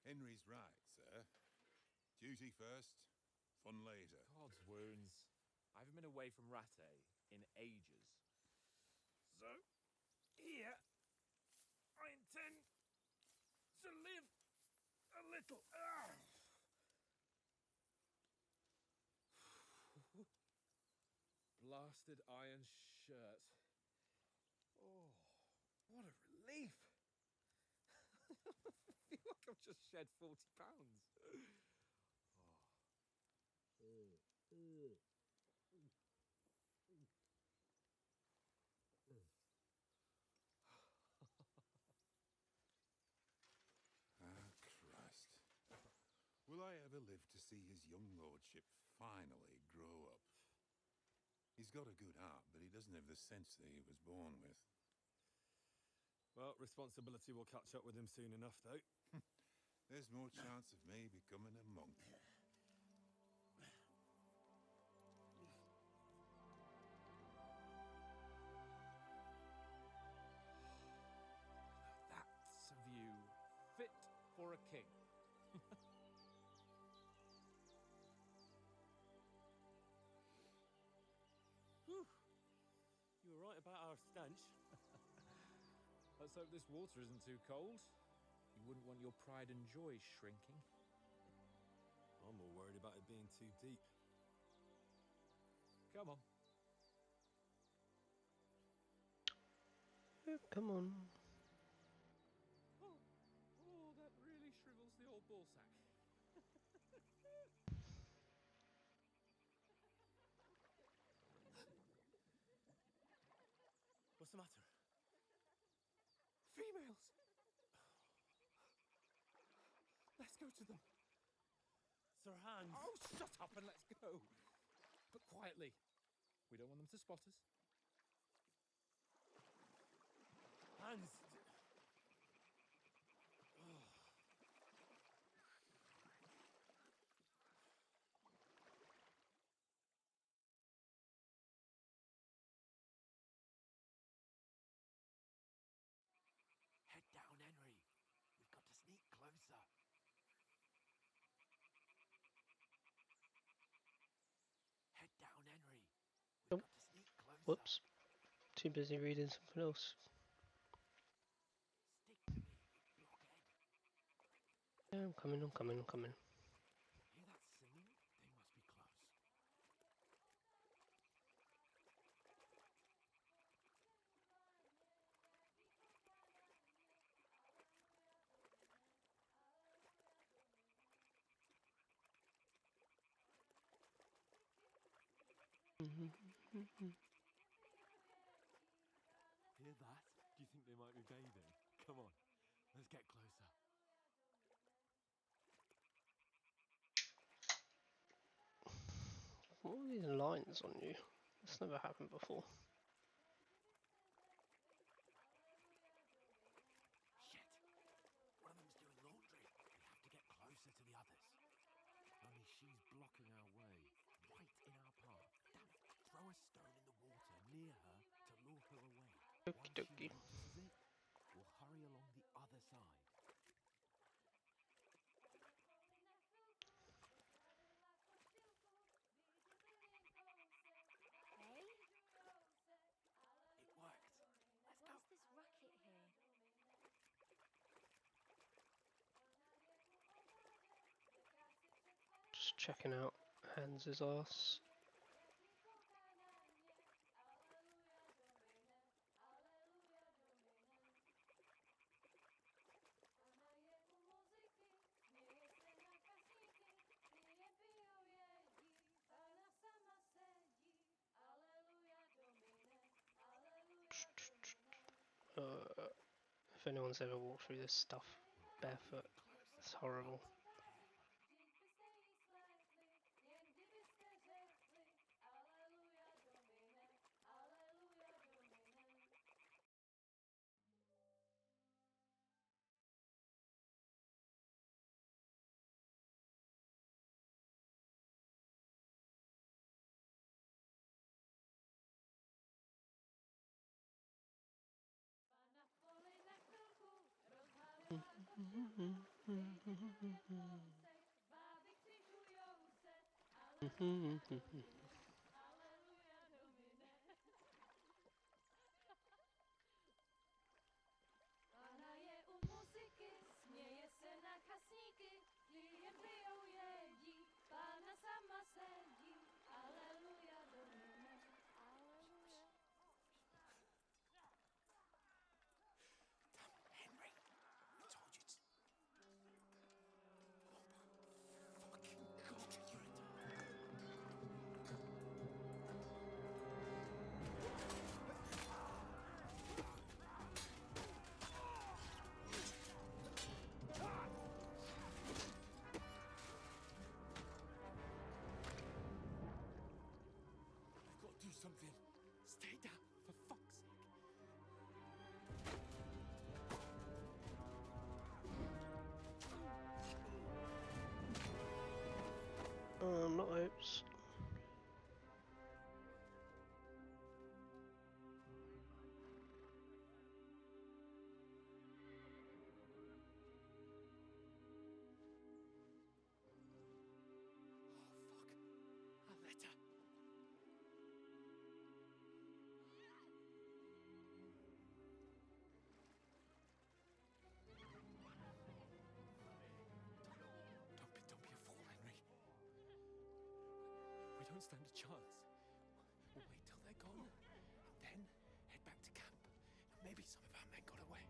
Henry's right, sir. Duty first, fun later. God's wounds. I haven't been away from Rattay in ages. So, here, I intend to live a little. Blasted iron shirt. Oh, what a relief. I feel like I've just shed 40 pounds. Ah, Christ. Will I ever live to see his young lordship finally grow up? He's got a good heart, but he doesn't have the sense that he was born with. Well, responsibility will catch up with him soon enough, though. There's more chance of me becoming a monk. That's a view fit for a king. Whew. You were right about our stench. Let's hope this water isn't too cold. You wouldn't want your pride and joy shrinking. I'm more worried about it being too deep. Come on. Oh, come on. Oh, that really shrivels the old ball sack. What's the matter? Females! Let's go to them. Sir Hans! Oh, shut up and let's go. But quietly. We don't want them to spot us. Hans! Head down, Henry. We've got to sneak closer. Head down, Henry. We've Oh, got to sneak closer. whoops. Too busy reading something else. Stick to me, you blockhead. Yeah, I'm coming, I'm coming, I'm coming. Hear that singing? They must be close. Hear that? Do you think they might be bathing? Come on, let's get closer. What are these lines on you? That's never happened before. Shit! One of them's Okie Once dokie. she notices it, we'll hurry along the other side. Hey? It worked. Let's go. What's this racket here? Just checking out Hans's ass. If anyone's ever walked through this stuff We're barefoot, getting closer. it's horrible. But careful. Pana je u muzyky, směje se na kasníky, klient pijou jedí, Pána sama sedí, aleluja domine, aleluja. Henry, I told you to. Fucking God, you're I've got to do something. Stay down, for fuck's sake. Not hopes. Oh, fuck. A letter. Don't be a fool, Henry. We don't stand a chance. We'll wait till they're gone, and then head back to camp. Maybe some of our men got away.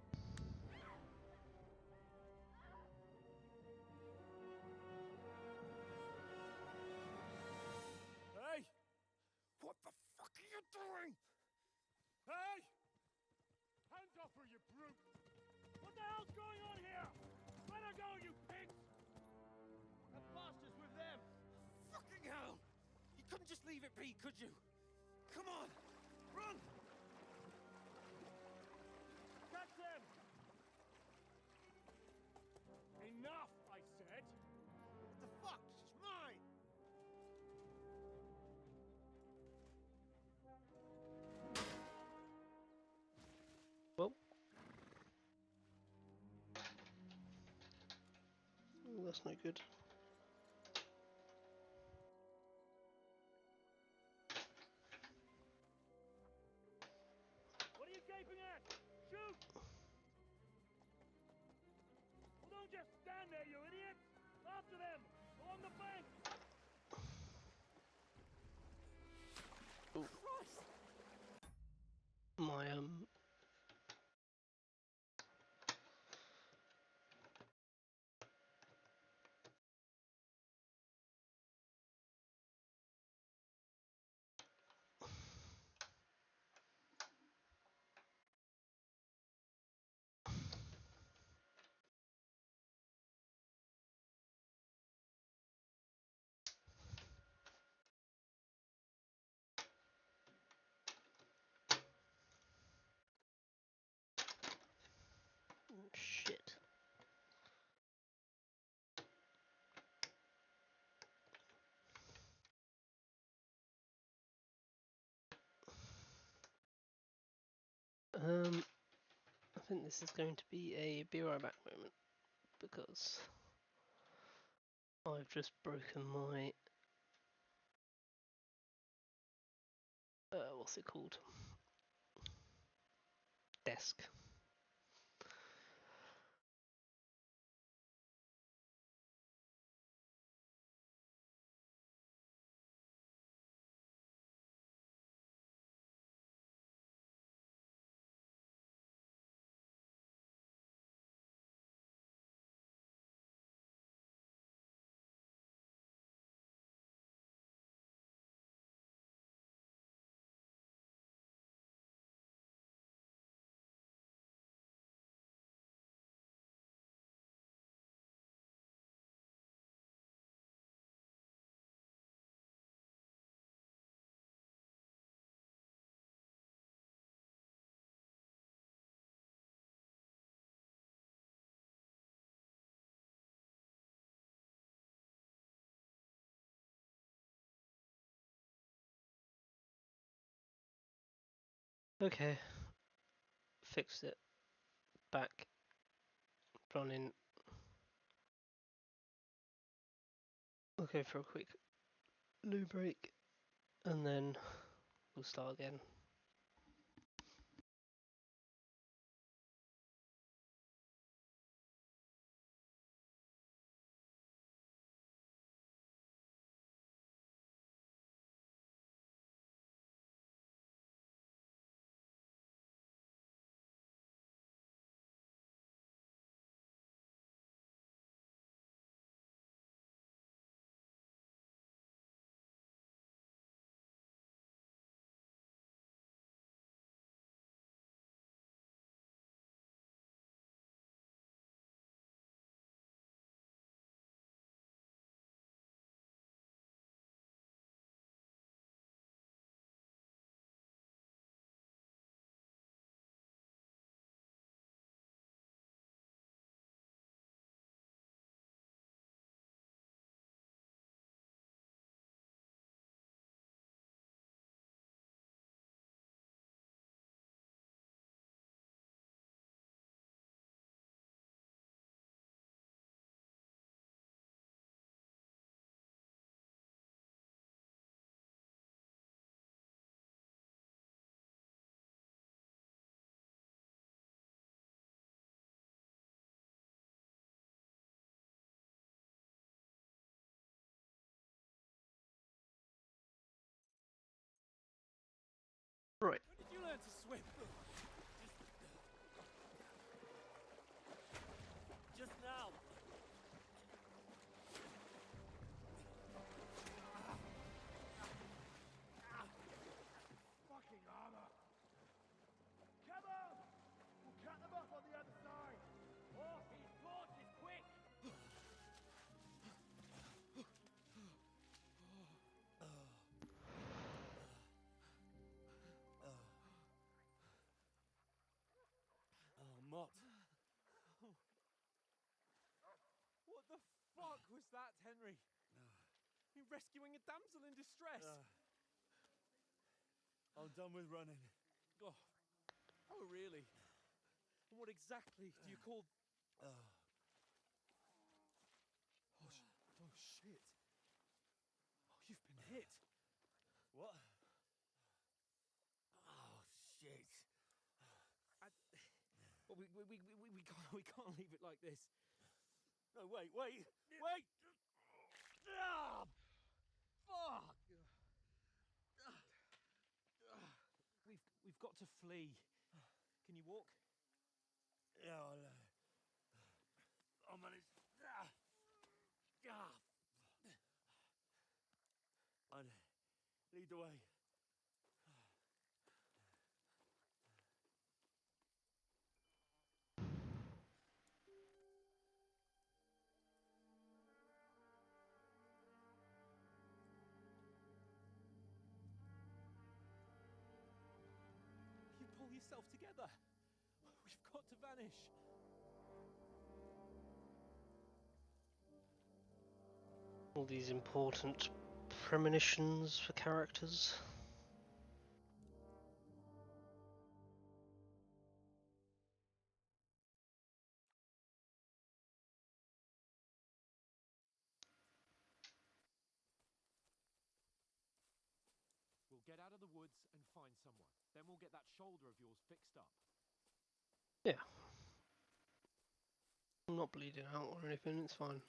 Hey! What the fuck are you doing? Hey! Hands off her, you brute! What the hell's going on here? Let her go, you pigs! That bastard's with them! Fucking hell! You couldn't just leave it be, could you? Come on! Run! Catch them! Enough, I said! What the fuck? She's mine! Well, that's no good. What are you gaping at? Shoot! Well, don't just stand there, you idiot! After them! Along the bank! My think this is going to be a be right back moment because I've just broken my what's it called? Desk. Okay, fixed it. Back running. We'll go for a quick loo break and then we'll start again. Right. When did you learn to swim? Just now. Fucking armor! Come on! We'll cut them off on the other side! Horses, horses, quick! Oh, Mott. What the fuck was that, Henry? You're rescuing a damsel in distress. I'm done with running. Oh, oh, really? And what exactly do you call... Oh, oh, shit. Oh, you've been hit. What? Oh, shit. But we can't leave it like this. No, wait! Ah! Fuck! We've got to flee. Can you walk? Yeah, I'll manage. Ah! I'd lead the way. You pull yourself together. We've got to vanish. All these important premonitions for characters. We'll get out of the woods and find someone. Then we'll get that shoulder of yours fixed up. Yeah. I'm not bleeding out or anything, it's fine.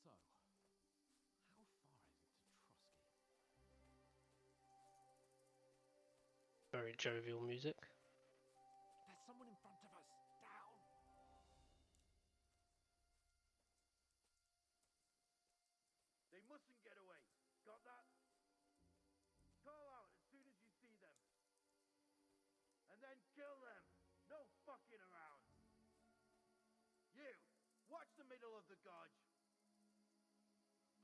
So, how far is it to Trusky? Very jovial music. There's someone in front of us. Down! They mustn't get away. Got that? Call out as soon as you see them. And then kill them. No fucking around. You, watch the middle of the gorge.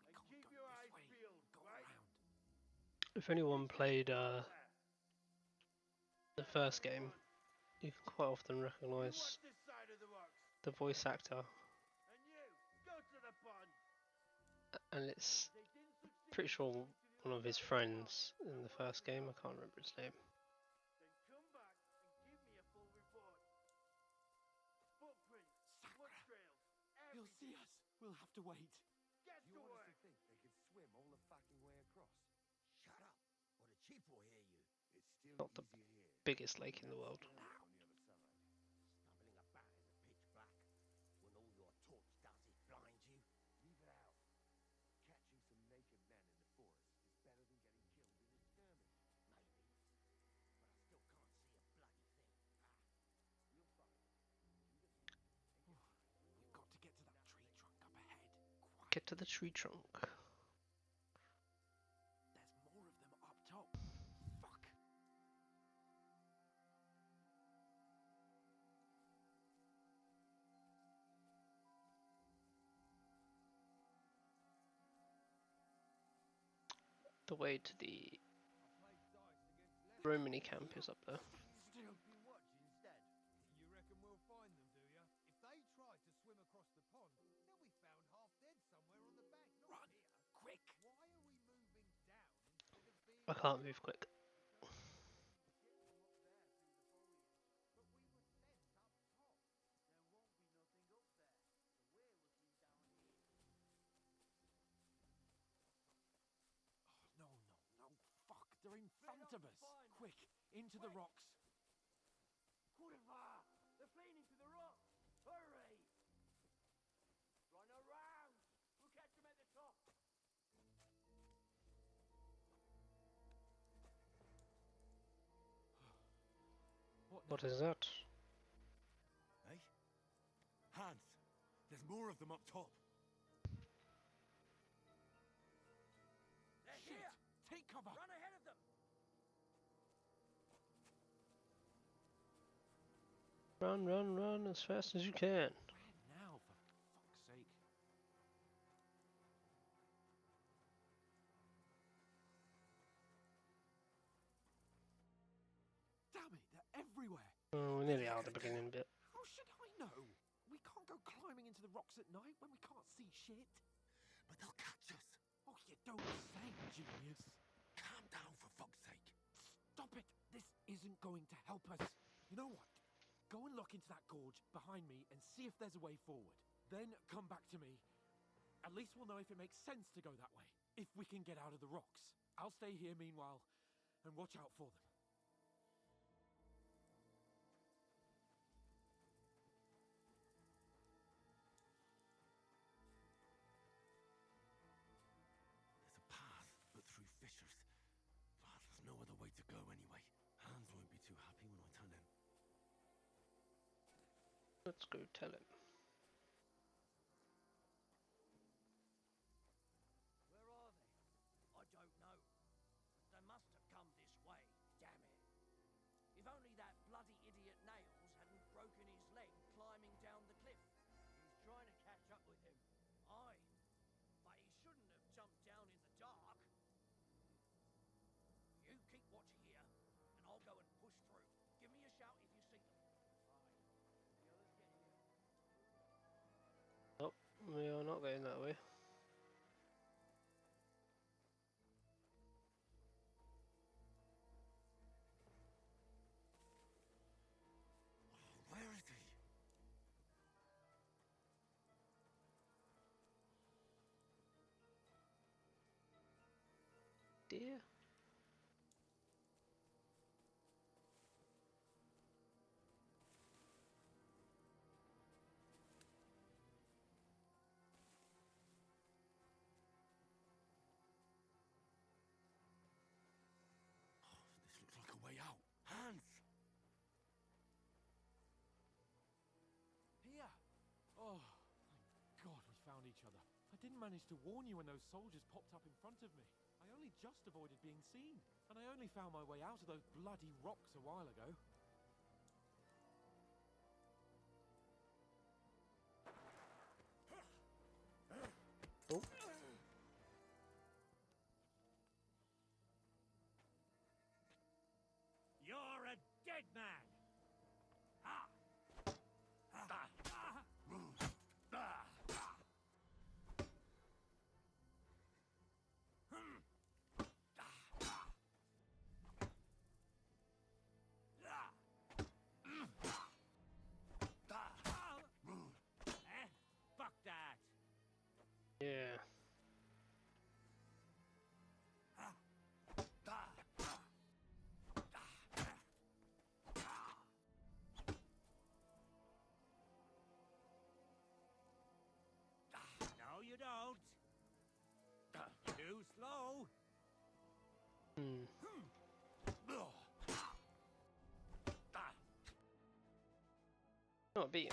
And keep your eyes peeled, right? If anyone played the first game, you can quite often recognise This side of the rocks. the voice actor, And you, go to the pond. and it's pretty sure one of his friends in the first game. I can't remember his name. Then come back and give me a full report. Footprints, blood trails, He'll see us. We'll have to wait. Get to work. think they could swim all the fucking way across? Shut up, or the chief will hear you. It's still Not the easier here. biggest lake in the world. On the other side. Stumbling about in the pitch black, when all your torch does is blind you. Leave it out. Catching some naked men in the forest is better than getting killed in a skirmish. Maybe, but I still can't see a bloody thing. You'll find it. We've got to get to that tree trunk up ahead. Quiet. Get to the tree trunk. There's more of them up top. Fuck. The way to the Romany camp is up there. Still. You watch instead. You reckon we'll find them, do ya? If they try to swim across the pond, they'll be found half dead somewhere on the bank, not Run, here. quick. Why are we moving down instead of being... I can't move quick. But we were sent up top. There won't be nothing up there. So we're looking down here. Oh, no. Fuck. They're in front of us. fine. Quick, into the rocks. Kurwa! They're fleeing into the rocks! Hurry! Run around! We'll catch them at the top! What is that? Hey? Hans! There's more of them up top. They're Shit! here! Take cover! Run ahead of them! Run as fast as you can. Where now, for fuck's sake? Damn it, they're everywhere. Oh, we're nearly out of the beginning bit. How should I know? We can't go climbing into the rocks at night when we can't see shit. But they'll catch us. Oh, you don't say, genius. Calm down, for fuck's sake. Stop it. This isn't going to help us. You know what? Go and look into that gorge behind me and see if there's a way forward. Then come back to me. At least we'll know if it makes sense to go that way. If we can get out of the rocks. I'll stay here meanwhile and watch out for them. There's a path, but through fissures. Ah, there's no other way to go anyway. Hans won't be too happy when I turn in. Let's go tell him. Where are they? I don't know. They must have come this way, damn it. If only that bloody idiot Nails hadn't broken his leg climbing down the cliff. He was trying to catch up with him. Aye, but he shouldn't have jumped down in the dark. You keep watch here, and I'll go and push through. Give me a shout if you see them. Nope, we are not going that way. Where is he? here? This looks like a way out. Hans! Here! Oh, thank God we found each other. I didn't manage to warn you when those soldiers popped up in front of me. I only just avoided being seen. And I only found my way out of those bloody rocks a while ago. Oh. You're a dead man! Ah! Fuck that! Yeah. No, you don't. Too slow. Hmm. No, I beat him.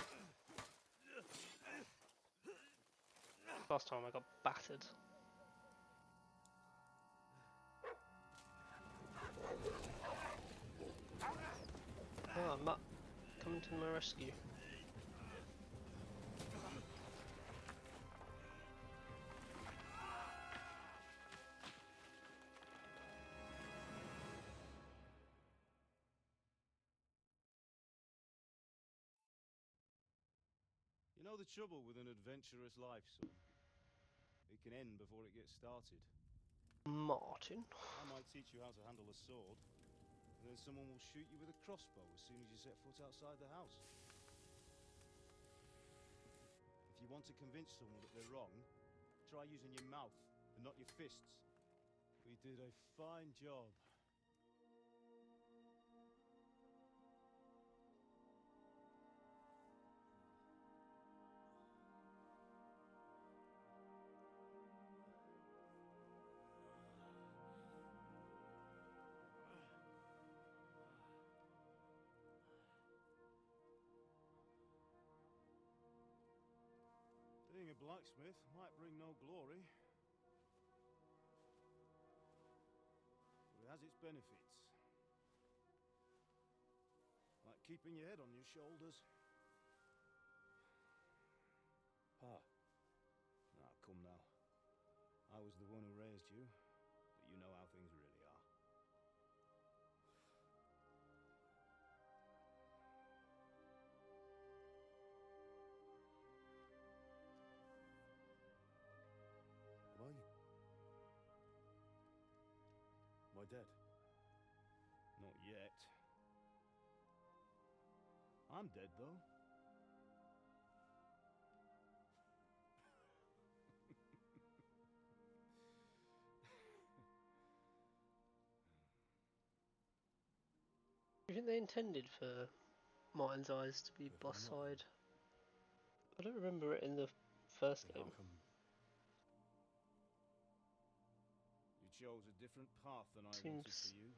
Last time I got battered. Ah, Mutt, coming to my rescue. You know the trouble with an adventurous life, son? It can end before it gets started. Martin. I might teach you how to handle a sword, and then someone will shoot you with a crossbow as soon as you set foot outside the house. If you want to convince someone that they're wrong, try using your mouth and not your fists. We did a fine job. Being a blacksmith might bring no glory, but it has its benefits. Like keeping your head on your shoulders. Pa. Ah, come now. I was the one who raised you, but you know how things really are. Why? Am I dead? Not yet. I'm dead, though. Do you think they intended for Martin's eyes to be If I'm boss not, side? I don't remember it in the first then how game. come you chose a different path than I wanted Seems for you?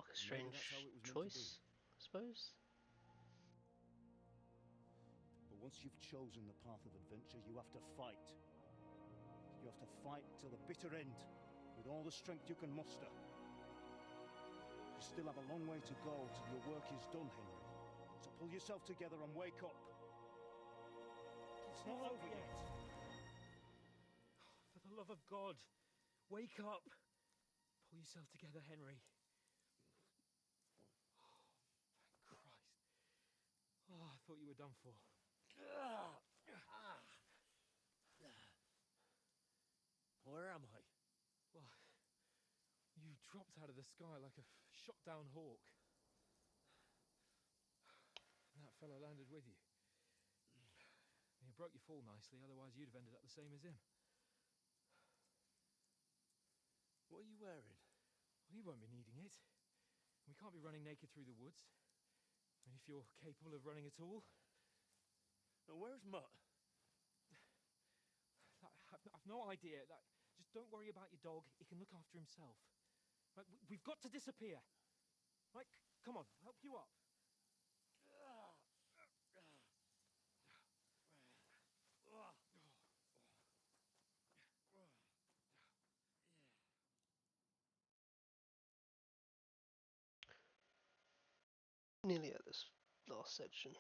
like a Maybe strange that's how it was meant to be. choice, I suppose. But once you've chosen the path of adventure, you have to fight. You have to fight till the bitter end, with all the strength you can muster. You still have a long way to go till your work is done, Henry. So pull yourself together and wake up. It's not over yet. For the love of God, wake up! Pull yourself together, Henry. Thank Christ. Oh, I thought you were done for. Where am I? Well, you dropped out of the sky like a shot-down hawk. And that fella landed with you. You broke your fall nicely, otherwise you'd have ended up the same as him. What are you wearing? Well, you won't be needing it. We can't be running naked through the woods. And if you're capable of running at all. Now, where's Mutt? I've no idea. Just don't worry about your dog. He can look after himself. Right, we've got to disappear. Right, come on, I'll help you up. Nearly at this last section.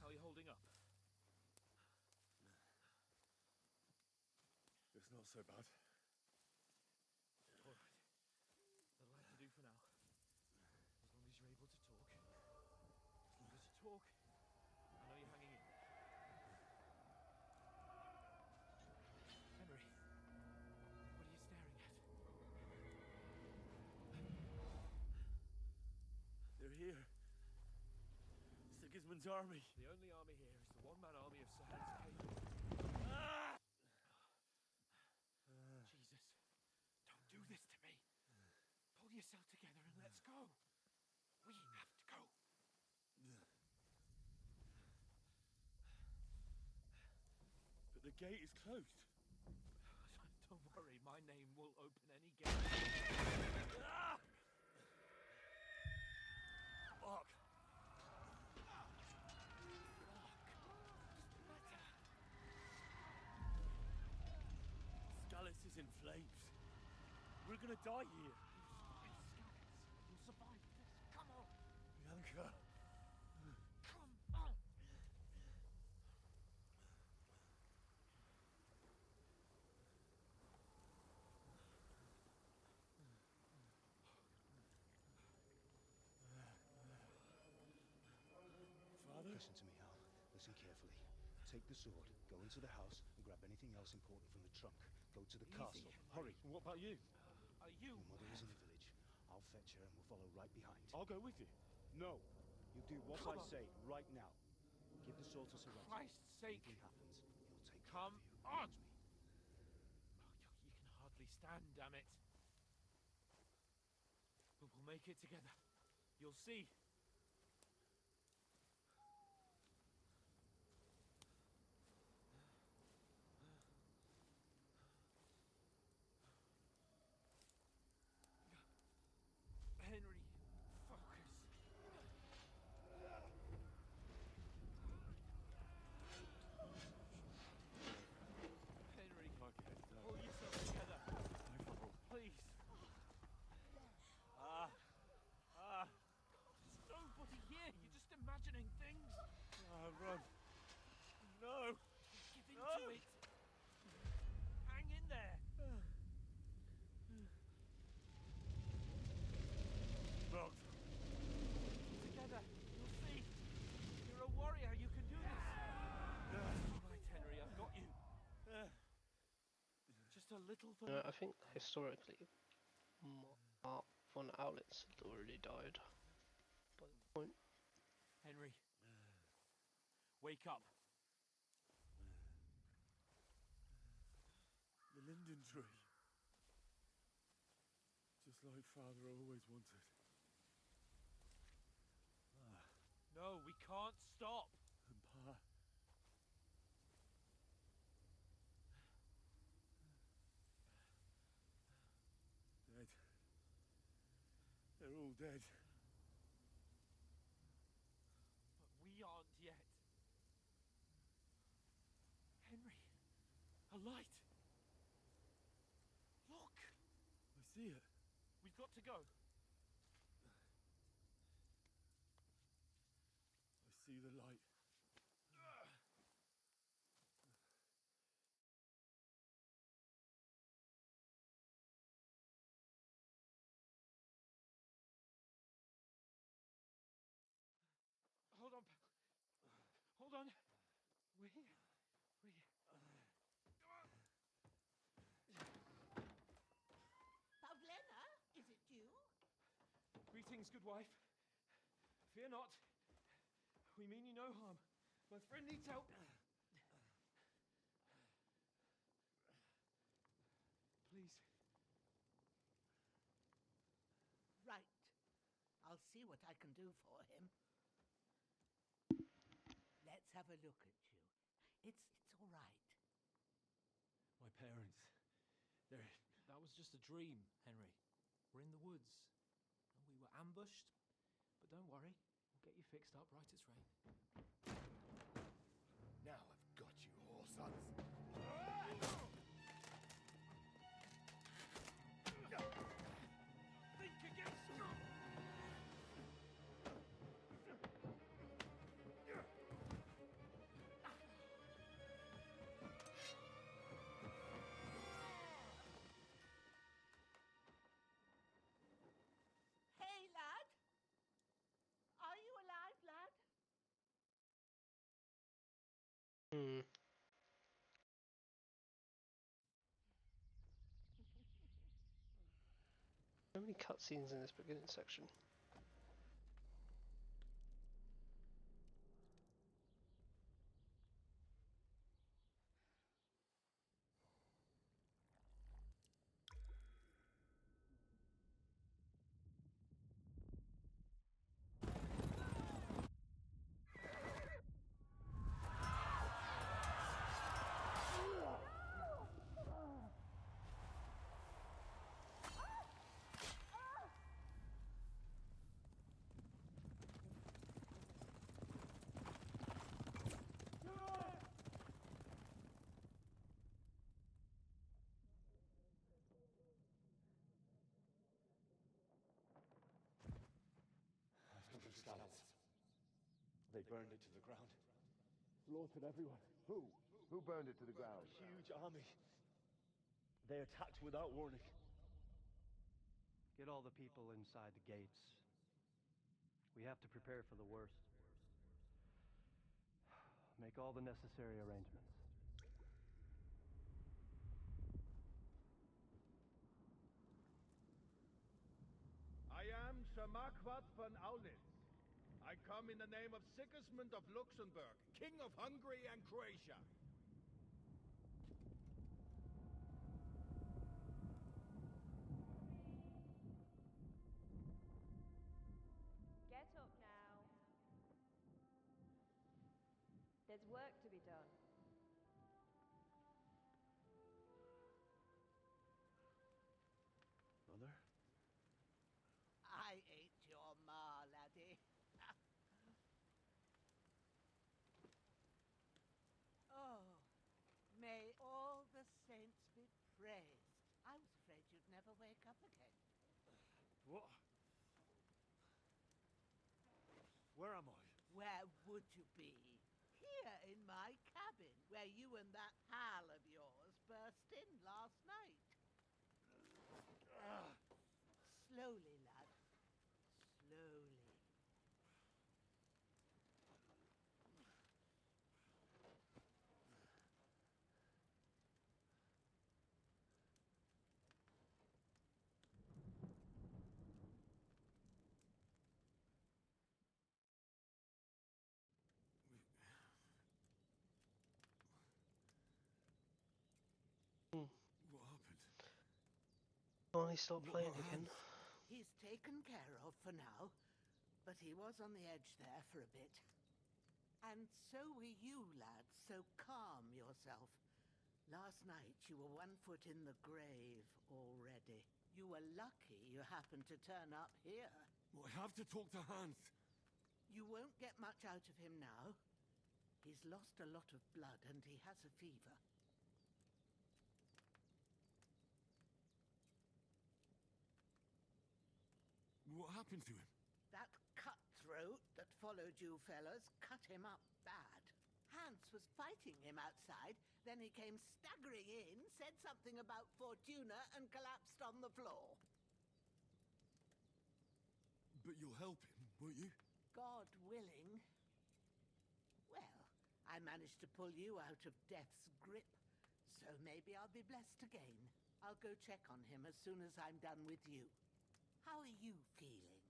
How are you holding up? It's not so bad. All right. That'll have to do for now. As long as you're able to talk. As long as you talk, I know you're hanging in there. Henry, what are you staring at? They're here. Sigismund's army. The only army here is the one-man army of Sir Hans Cable. Jesus, don't do this to me. Pull yourself together and let's go. We have to go. But the gate is closed. Don't worry, my name will open any gate. Fuck. Scallis is in flames. We're gonna die here. You'll survive this. Come on. Bianca. Come on. Father? Listen to me, Hal. Listen carefully. Take the sword, go into the house, and grab anything else important from the trunk. Go to the castle. Hurry. What about you? Your mother is in the village. I'll fetch her and we'll follow right behind. I'll go with you. No. You do what Come I on. say right now. Give the sword to Sir Roger. Christ's sake. If anything happens, he'll take care Come of you. on. Promise me. You can hardly stand, damn it. But we'll make it together. You'll see. Henry, focus. Henry, pull yourself together. Please. There's nobody here. You're just imagining things. Run. No. Give into it. Hang in there. Look. Together. You'll see. You're a warrior. You can do this. All right, Henry. I've got you. Just a little further. I think historically, Art von Owlitz had already died by the point. Henry. Wake up. The linden tree. Just like Father always wanted. No, we can't stop. And Pa. Dead. They're all dead. But we aren't yet. Henry. A light. Look. I see it. We've got to go. I see the light. Hold on. Hold on. We're here. Pavlena, is it you? Greetings, good wife. Fear not. We mean you no harm. My friend needs help. Please. Right. I'll see what I can do for him. Let's have a look at you. It's all right. My parents. That was just a dream, Henry. We're in the woods. We were ambushed. But don't worry. We'll get you fixed up right as rain. Now I've got you, whore sons. Think again, scum! Hey, lad! Are you alive, lad? So many cutscenes in this beginning section. They burned it to the ground. Slaughtered everyone. Who? Who burned it to the ground? A huge army. They attacked without warning. Get all the people inside the gates. We have to prepare for the worst. Make all the necessary arrangements. I am Sir Marquardt von Aulitz. I come in the name of Sigismund of Luxembourg, King of Hungary and Croatia. Get up now. There's work to be done. Mother? I ain't your ma, laddie. Oh, may all the saints be praised. I was afraid you'd never wake up again. What? Where am I? Where would you be? Here in my cabin, where you and that pal of yours burst in last night. Slowly, lad. Slowly. What happened? Oh, he stopped playing again. He's taken care of for now, but he was on the edge there for a bit. And so were you, lad, so calm yourself. Last night you were 1 foot in the grave already. You were lucky you happened to turn up here. Well, I have to talk to Hans. You won't get much out of him now. He's lost a lot of blood and he has a fever. What happened to him? That cutthroat that followed you fellas cut him up bad. Hans was fighting him outside, then he came staggering in, said something about Fortuna, and collapsed on the floor. But you'll help him, won't you? God willing. Well, I managed to pull you out of death's grip, so maybe I'll be blessed again. I'll go check on him as soon as I'm done with you. How are you feeling?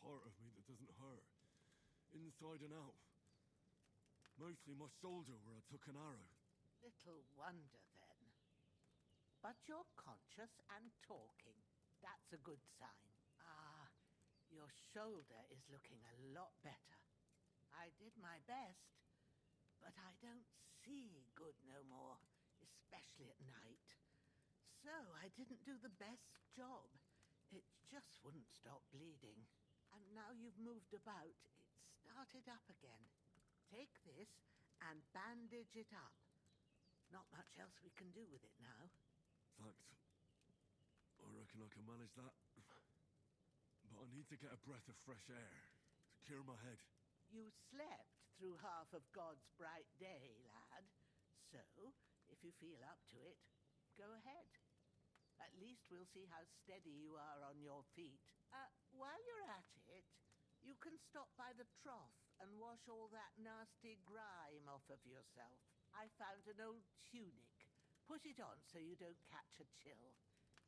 part of me that doesn't hurt. Inside and out. Mostly my shoulder where I took an arrow. Little wonder then. But you're conscious and talking. That's a good sign. Ah, your shoulder is looking a lot better. I did my best, but I don't see good no more, especially at night. So I didn't do the best job. It just wouldn't stop bleeding. And now you've moved about, it started up again. Take this and bandage it up. Not much else we can do with it now. Thanks. I reckon I can manage that. But I need to get a breath of fresh air to clear my head. You slept through half of God's bright day, lad. So, if you feel up to it, go ahead. At least we'll see how steady you are on your feet. While you're at it, you can stop by the trough and wash all that nasty grime off of yourself. I found an old tunic. Put it on so you don't catch a chill.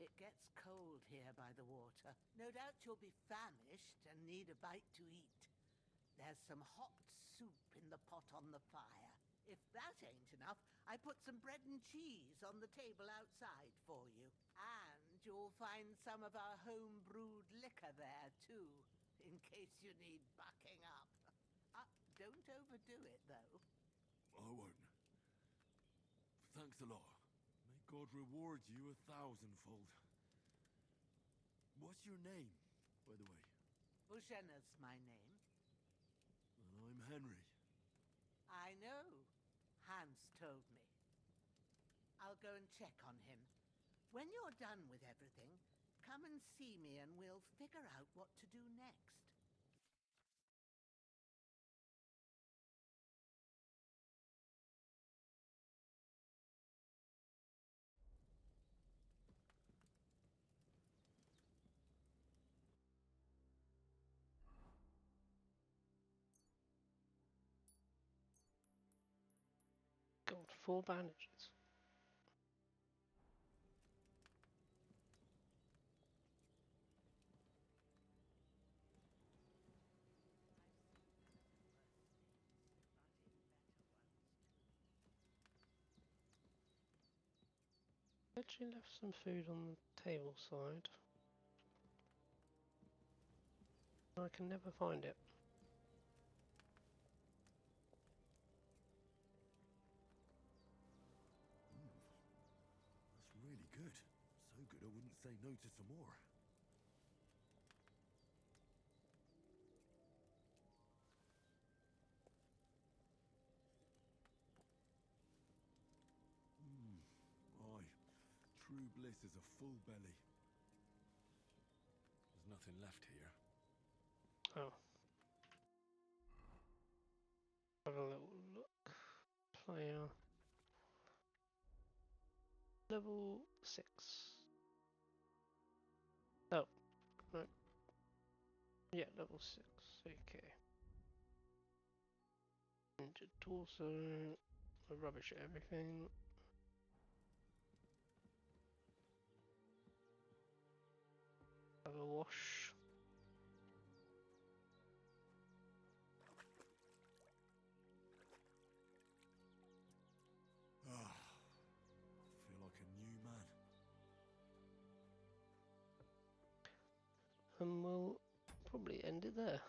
It gets cold here by the water. No doubt you'll be famished and need a bite to eat. There's some hot soup in the pot on the fire. If that ain't enough, I put some bread and cheese on the table outside for you. And you'll find some of our home-brewed liquor there, too, in case you need bucking up. Don't overdo it, though. I won't. Thanks a lot. May God reward you 1,000-fold. What's your name, by the way? Bushenna's my name. And I'm Henry. I know. Hans told me. I'll go and check on him. When you're done with everything, come and see me and we'll figure out what to do next. Got 4 bandages. Actually left some food on the table side. I can never find it. That's really good. So good I wouldn't say no to some more. Aye. True bliss is a full belly. There's nothing left here. Oh. Have a little look. Player. Level 6. Oh. No. Yeah, level 6. Okay. Injured torso. Rubbish at everything. Have a wash. Feel like a new man. And we'll probably end it there.